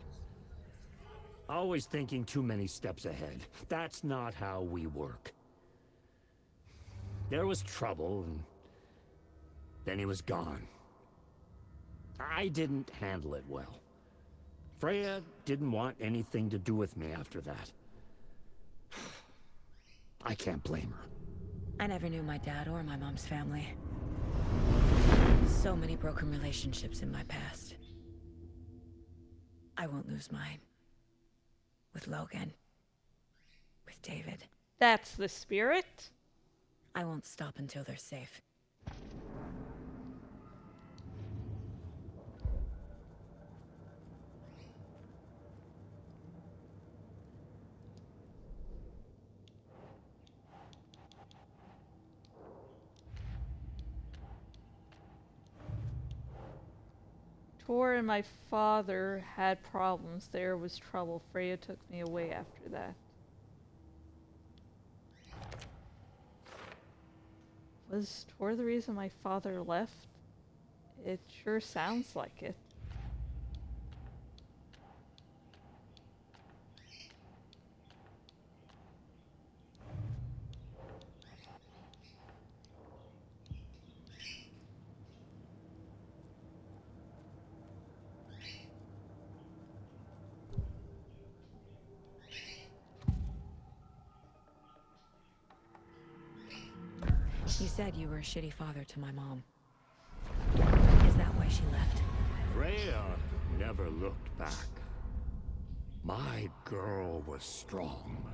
[SPEAKER 4] Always thinking too many steps ahead. That's not how we work. There was trouble, and then he was gone. I didn't handle it well. Freya didn't want anything to do with me after that. I can't blame her.
[SPEAKER 2] I never knew my dad or my mom's family. So many broken relationships in my past. I won't lose mine. With Logan. With David.
[SPEAKER 1] That's the spirit.
[SPEAKER 2] I won't stop until they're safe.
[SPEAKER 1] Tor and my father had problems. There was trouble. Freya took me away after that. Was Tor the reason my father left? It sure sounds like it.
[SPEAKER 2] You said you were a shitty father to my mom. Is that why she left?
[SPEAKER 4] Freya never looked back. My girl was strong.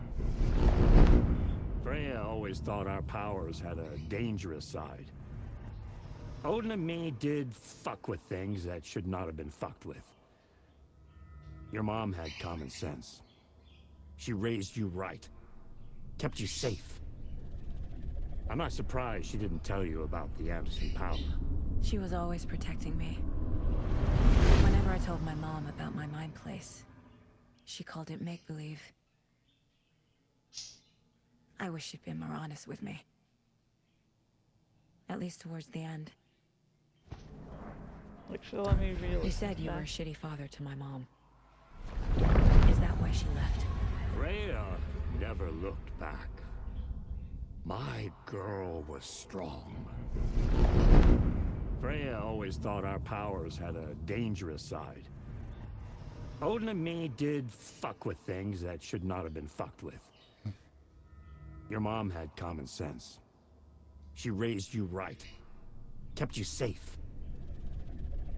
[SPEAKER 4] Freya always thought our powers had a dangerous side. Odin and me did fuck with things that should not have been fucked with. Your mom had common sense. She raised you right. Kept you safe. I'm not surprised she didn't tell you about the Anderson power.
[SPEAKER 2] She was always protecting me. Whenever I told my mom about my mind place, she called it make-believe. I wish she'd been more honest with me. At least towards the end.
[SPEAKER 1] Actually, let me read.
[SPEAKER 2] You said you were a shitty father to my mom. Is that why she left?
[SPEAKER 4] Freya never looked back. My girl was strong. Freya always thought our powers had a dangerous side. Odin and me did fuck with things that should not have been fucked with. Your mom had common sense. She raised you right. Kept you safe.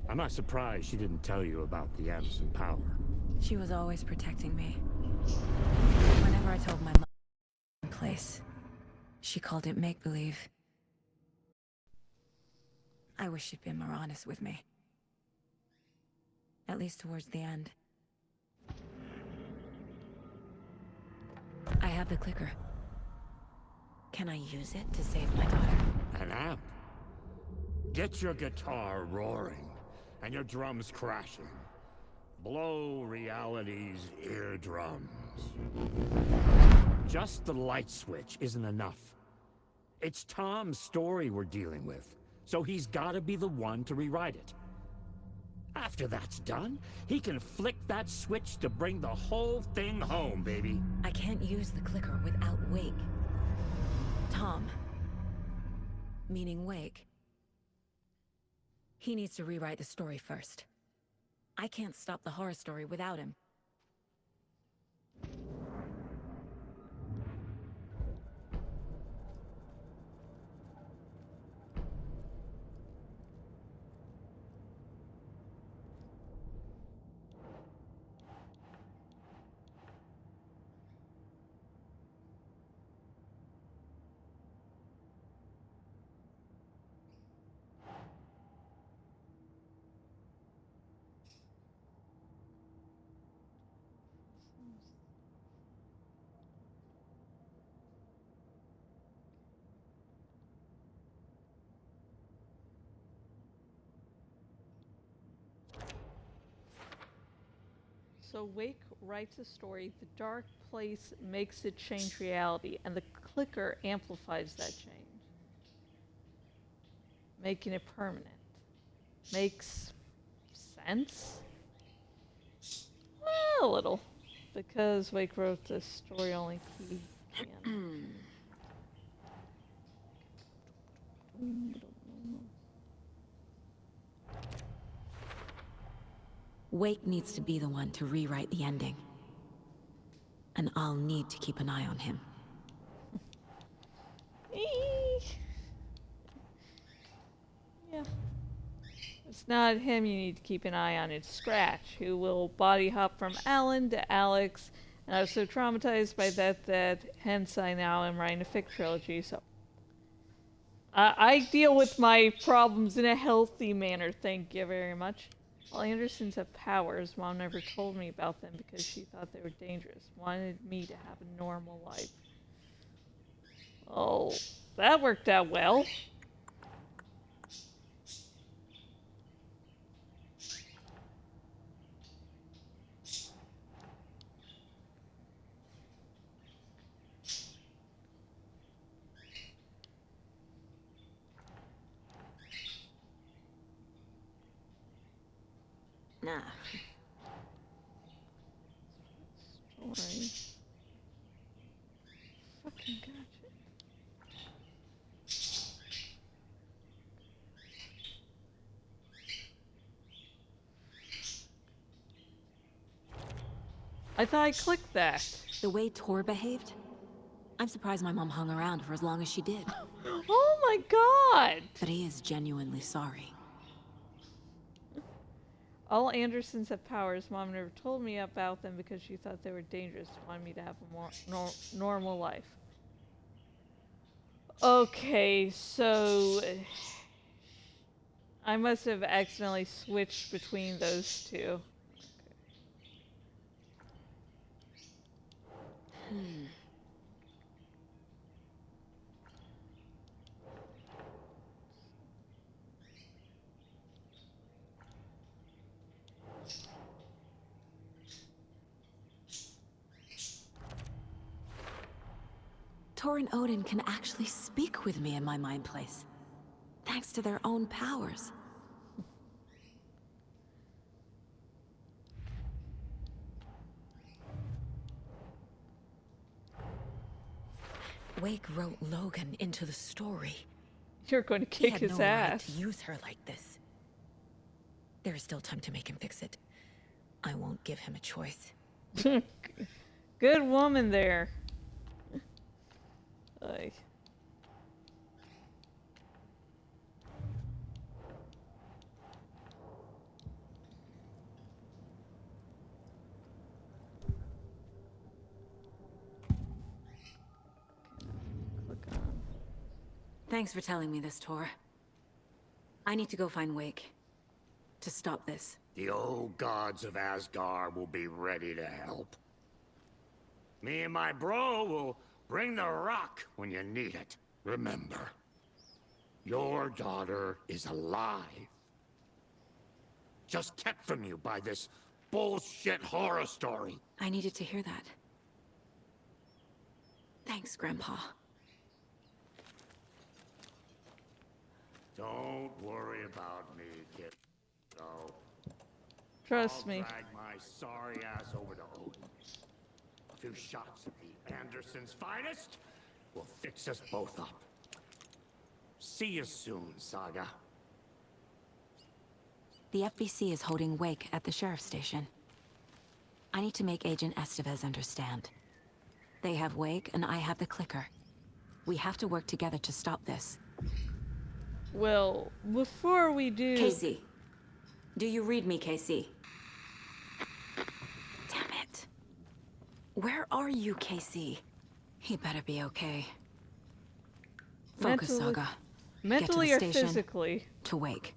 [SPEAKER 4] I'm not surprised she didn't tell you about the Anderson power.
[SPEAKER 2] She was always protecting me. Whenever I told my mom place, she called it make-believe. I wish she'd been more honest with me. At least towards the end. I have the clicker. Can I use it to save my daughter?
[SPEAKER 4] An amp? Get your guitar roaring and your drums crashing. Blow reality's eardrums. Just the light switch isn't enough. It's Tom's story we're dealing with, so he's gotta be the one to rewrite it. After that's done, he can flick that switch to bring the whole thing home, baby.
[SPEAKER 2] I can't use the clicker without Wake. Tom. Meaning Wake. He needs to rewrite the story first. I can't stop the horror story without him.
[SPEAKER 1] So Wake writes a story, the dark place makes it change reality, and the clicker amplifies that change, making it permanent. Makes sense? Well, a little. Because Wake wrote the story, only he can.
[SPEAKER 2] Wake needs to be the one to rewrite the ending. And I'll need to keep an eye on him.
[SPEAKER 1] Yeah. It's not him you need to keep an eye on, it's Scratch, who will body hop from Alan to Alex, and I was so traumatized by that hence I now am writing a fic trilogy, so... I deal with my problems in a healthy manner, thank you very much. All Andersons have powers. Mom never told me about them because she thought they were dangerous. Wanted me to have a normal life. Oh, that worked out well.
[SPEAKER 2] Nah.
[SPEAKER 1] Story. Fucking gotcha. I thought I clicked that.
[SPEAKER 2] The way Tor behaved? I'm surprised my mom hung around for as long as she did.
[SPEAKER 1] Oh my god!
[SPEAKER 2] But he is genuinely sorry.
[SPEAKER 1] All Andersons have powers. Mom never told me about them because she thought they were dangerous. Wanted me to have a more normal life. Okay, so... I must have accidentally switched between those two.
[SPEAKER 2] Hmm. Tor and Odin can actually speak with me in my mind place, thanks to their own powers. Wake wrote Logan into the story.
[SPEAKER 1] You're going to
[SPEAKER 2] He
[SPEAKER 1] kick
[SPEAKER 2] had
[SPEAKER 1] his
[SPEAKER 2] no
[SPEAKER 1] ass.
[SPEAKER 2] right to use her like this. There is still time to make him fix it. I won't give him a choice.
[SPEAKER 1] Good woman there. Ay. Click on.
[SPEAKER 2] Thanks for telling me this, Tor. I need to go find Wake. To stop this.
[SPEAKER 4] The old gods of Asgard will be ready to help. Me and my bro will bring the rock when you need it. Remember, your daughter is alive. Just kept from you by this bullshit horror story.
[SPEAKER 2] I needed to hear that. Thanks, Grandpa.
[SPEAKER 4] Don't worry about me, kid. So,
[SPEAKER 1] Trust
[SPEAKER 4] I'll
[SPEAKER 1] me.
[SPEAKER 4] drag my sorry ass over to Odin. A few shots of the Andersons' finest will fix us both up. See you soon, Saga.
[SPEAKER 2] The FBC is holding Wake at the sheriff's station. I need to make Agent Estevez understand. They have Wake and I have the clicker. We have to work together to stop this.
[SPEAKER 1] Well, before we do...
[SPEAKER 2] Casey. Do you read me, Casey? Damn it. Where are you, Casey? He better be okay. Focus,
[SPEAKER 1] Mentally-
[SPEAKER 2] Saga.
[SPEAKER 1] Mentally
[SPEAKER 2] Get
[SPEAKER 1] or
[SPEAKER 2] to the station.
[SPEAKER 1] physically?
[SPEAKER 2] To Wake.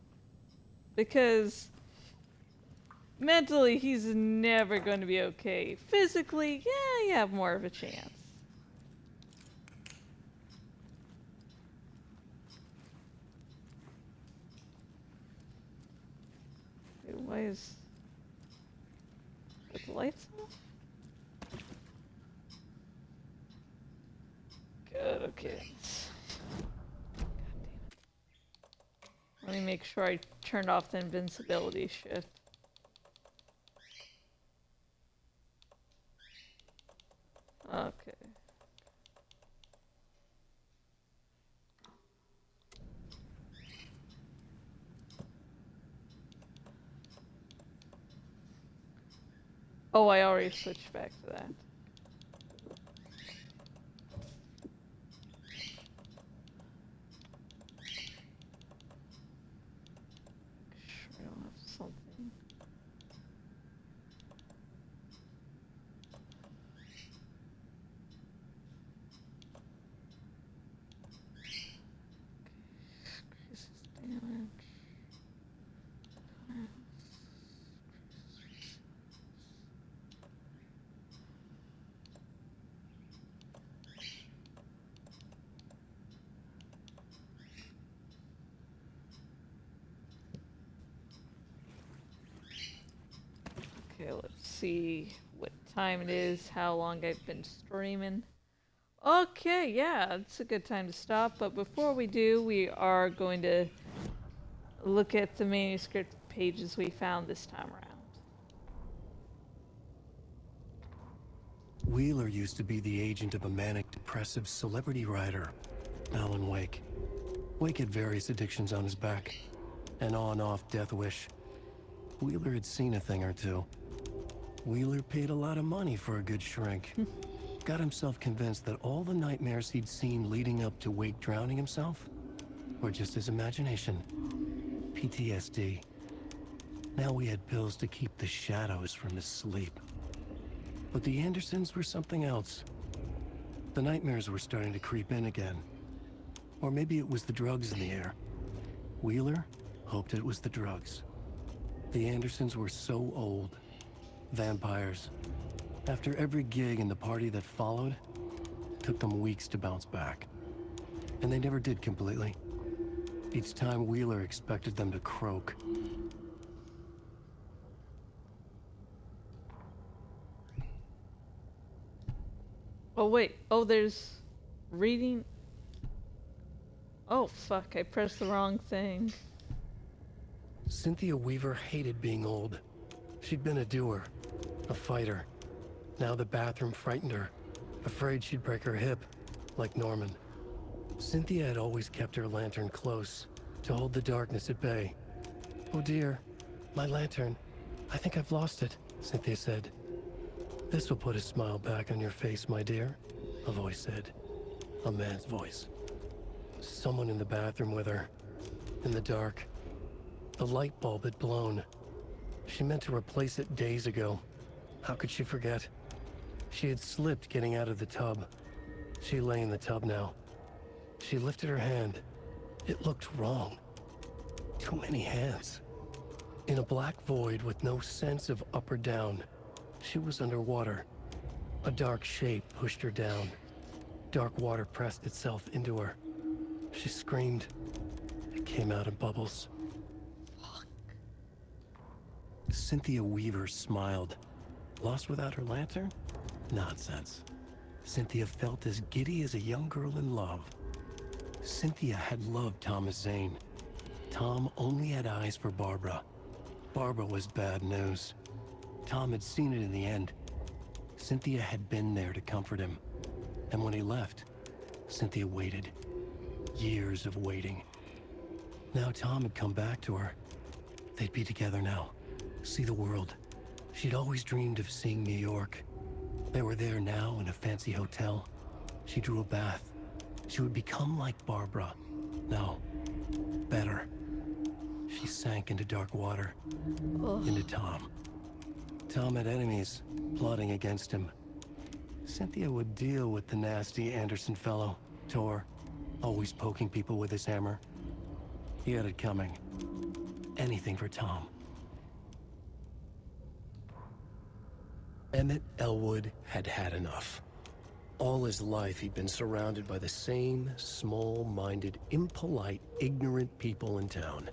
[SPEAKER 1] Because... mentally, he's never going to be okay. Physically, yeah, you have more of a chance. Wait, why is... Put the lights on. Good, okay. God damn it. Let me make sure I turned off the invincibility shit. Okay. Oh, I already switched back to that. Sure, I don't have something. Crisis damage. Okay, let's see what time it is, how long I've been streaming. Okay, yeah, it's a good time to stop, but before we do, we are going to look at the manuscript pages we found this time around.
[SPEAKER 3] Wheeler used to be the agent of a manic depressive celebrity writer, Alan Wake. Wake had various addictions on his back, an on-off death wish. Wheeler had seen a thing or two. Wheeler paid a lot of money for a good shrink. Got himself convinced that all the nightmares he'd seen leading up to Wake drowning himself were just his imagination. PTSD. Now we had pills to keep the shadows from his sleep. But the Andersons were something else. The nightmares were starting to creep in again. Or maybe it was the drugs in the air. Wheeler hoped it was the drugs. The Andersons were so old. Vampires. After every gig and the party that followed, took them weeks to bounce back. And they never did completely. Each time Wheeler expected them to croak.
[SPEAKER 1] Oh wait, oh there's reading. Oh fuck, I pressed the wrong thing.
[SPEAKER 3] Cynthia Weaver hated being old. She'd been a doer, a fighter. Now the bathroom frightened her, afraid she'd break her hip, like Norman. Cynthia had always kept her lantern close, to hold the darkness at bay. "Oh dear, my lantern. I think I've lost it," Cynthia said. "This will put a smile back on your face, my dear," a voice said. A man's voice. Someone in the bathroom with her. In the dark. The light bulb had blown. She meant to replace it days ago. How could she forget? She had slipped getting out of the tub. She lay in the tub now. She lifted her hand. It looked wrong. Too many hands. In a black void with no sense of up or down, she was underwater. A dark shape pushed her down. Dark water pressed itself into her. She screamed. It came out in bubbles.
[SPEAKER 1] Fuck.
[SPEAKER 3] Cynthia Weaver smiled. Lost without her lantern? Nonsense. Cynthia felt as giddy as a young girl in love. Cynthia had loved Thomas Zane. Tom only had eyes for Barbara. Barbara was bad news. Tom had seen it in the end. Cynthia had been there to comfort him. And when he left, Cynthia waited. Years of waiting. Now Tom had come back to her. They'd be together now. See the world. She'd always dreamed of seeing New York. They were there now in a fancy hotel. She drew a bath. She would become like Barbara. No, better. She sank into dark water.
[SPEAKER 1] Ugh.
[SPEAKER 3] Into Tom. Tom had enemies, plotting against him. Cynthia would deal with the nasty Anderson fellow, Tor, always poking people with his hammer. He had it coming. Anything for Tom. Emmett Elwood had had enough. All his life he'd been surrounded by the same small-minded, impolite, ignorant people in town.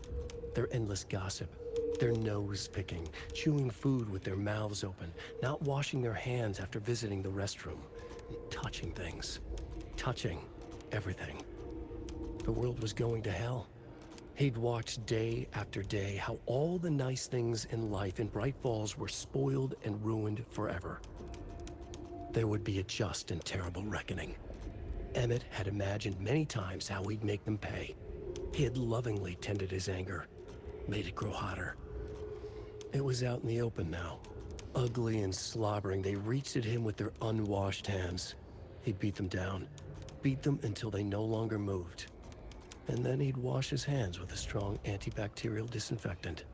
[SPEAKER 3] Their endless gossip, Their nose picking, chewing food with their mouths open, not washing their hands after visiting the restroom, touching things, touching everything. The world was going to hell. He'd watched day after day how all the nice things in life in Bright Falls were spoiled and ruined forever. There would be a just and terrible reckoning. Emmett had imagined many times how he'd make them pay. He had lovingly tended his anger, made it grow hotter. It was out in the open now. Ugly and slobbering, they reached at him with their unwashed hands. He'd beat them down, beat them until they no longer moved. And then he'd wash his hands with a strong antibacterial disinfectant.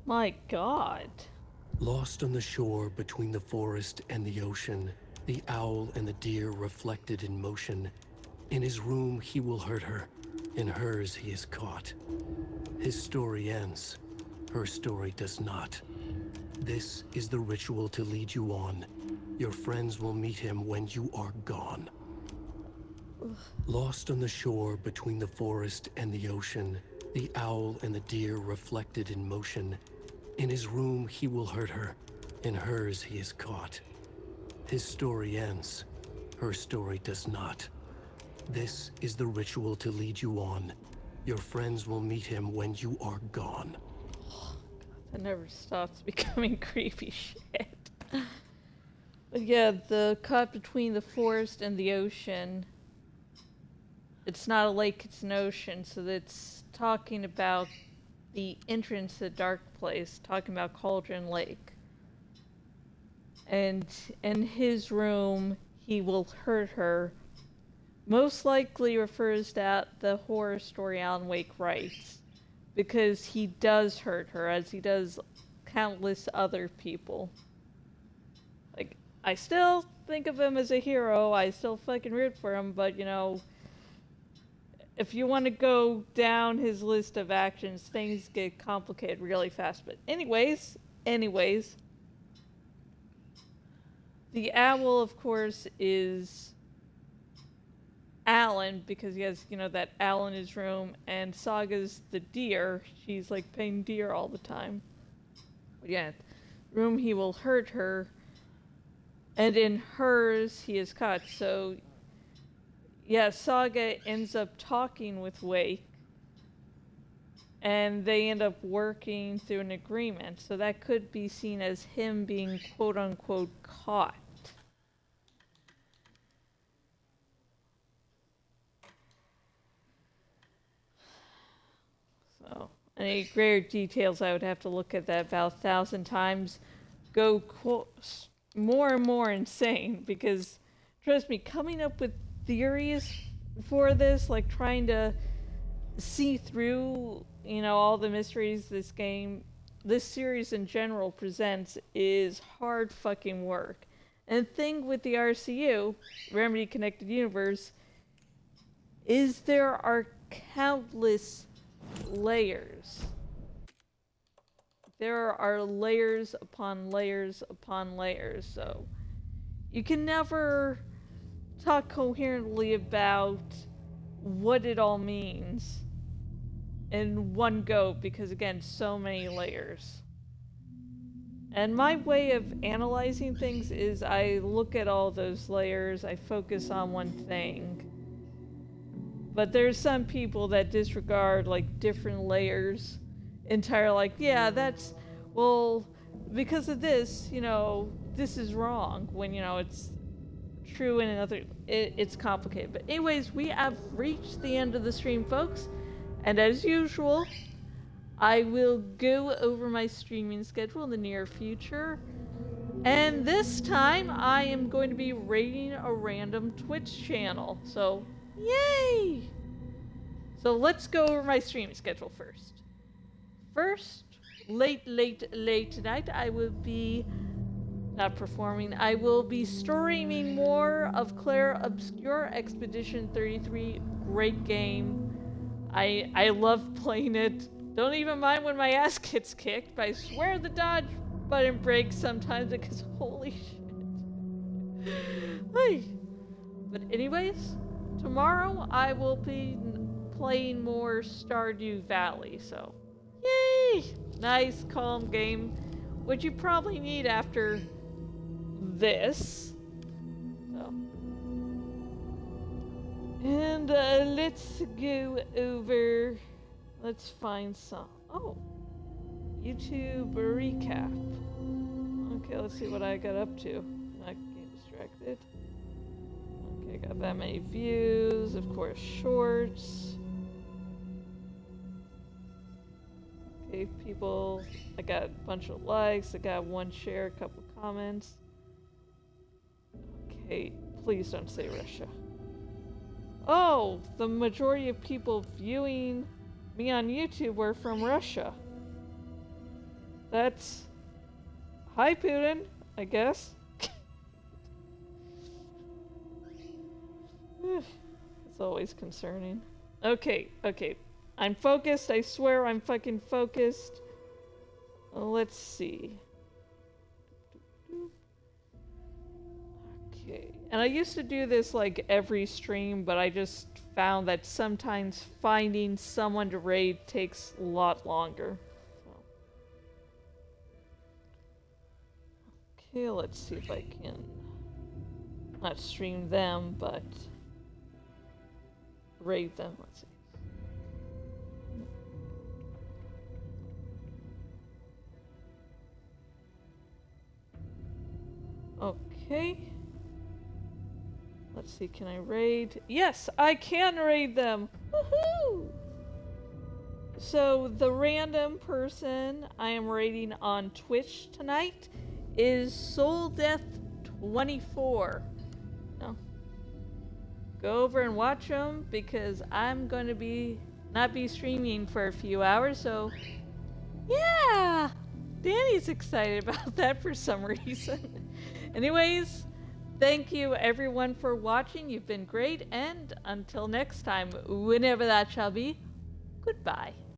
[SPEAKER 1] My God.
[SPEAKER 3] Lost on the shore between the forest and the ocean, the owl and the deer reflected in motion. In his room he will hurt her, in hers he is caught. His story ends, her story does not. This is the ritual to lead you on. Your friends will meet him when you are gone. Lost on the shore between the forest and the ocean, the owl and the deer reflected in motion. In his room he will hurt her, in hers he is caught. His story ends, her story does not. This is the ritual to lead you on. Your friends will meet him when you are gone.
[SPEAKER 1] That never stops becoming creepy shit. But yeah, the cut between the forest and the ocean. It's not a lake, it's an ocean, so it's talking about the entrance to the dark place, talking about Cauldron Lake. And in his room, he will hurt her. Most likely refers to the horror story Alan Wake writes, because he does hurt her, as he does countless other people. Like, I still think of him as a hero, I still fucking root for him, but you know, if you want to go down his list of actions, things get complicated really fast. But anyways, the owl, of course, is Alan, because he has, you know, that owl in his room, and Saga's the deer. She's like playing deer all the time. But yeah, room he will hurt her, and in hers he is caught. So yeah, Saga ends up talking with Wake, and they end up working through an agreement. So that could be seen as him being quote-unquote caught. So, any greater details, I would have to look at that about 1,000 times. Go more and more insane, because trust me, coming up with theories for this, like trying to see through, you know, all the mysteries this series in general presents, is hard fucking work. And the thing with the RCU, Remedy Connected Universe, is there are countless layers. There are layers upon layers upon layers, so you can never talk coherently about what it all means in one go, because again, so many layers. And my way of analyzing things is I look at all those layers, I focus on one thing. But there's some people that disregard like different layers entirely, like, yeah, that's, well, because of this, you know, this is wrong, when, you know, it's true in another, it's complicated. But anyways, we have reached the end of the stream, folks, and as usual, I will go over my streaming schedule in the near future, and this time I am going to be raiding a random Twitch channel, so yay! So let's go over my streaming schedule first. Late tonight, I will be not performing. I will be streaming more of Claire Obscure Expedition 33. Great game. I love playing it. Don't even mind when my ass gets kicked, but I swear the dodge button breaks sometimes because holy shit. Hey. But anyways, tomorrow I will be playing more Stardew Valley, so Yay! Nice, calm game, which you probably need after this. So. And let's go over. Let's find some. Oh, YouTube recap. Okay, let's see what I got up to. Not getting distracted. Okay, got that many views. Of course, shorts. Okay, people. I got a bunch of likes. I got one share, a couple comments. Okay, please don't say Russia. Oh, the majority of people viewing me on YouTube were from Russia. That's... Hi, Putin, I guess. It's always concerning. Okay. I'm focused, I swear I'm fucking focused. Let's see. Okay, and I used to do this like every stream, but I just found that sometimes finding someone to raid takes a lot longer. So. Okay, let's see if I can not stream them, but raid them. Let's see. Okay. Let's see, can I raid? Yes, I can raid them! Woohoo! So, the random person I am raiding on Twitch tonight is SoulDeath24. No. Go over and watch them because I'm going to not be streaming for a few hours, so yeah! Danny's excited about that for some reason. Anyways, thank you everyone for watching. You've been great, and until next time, whenever that shall be, goodbye.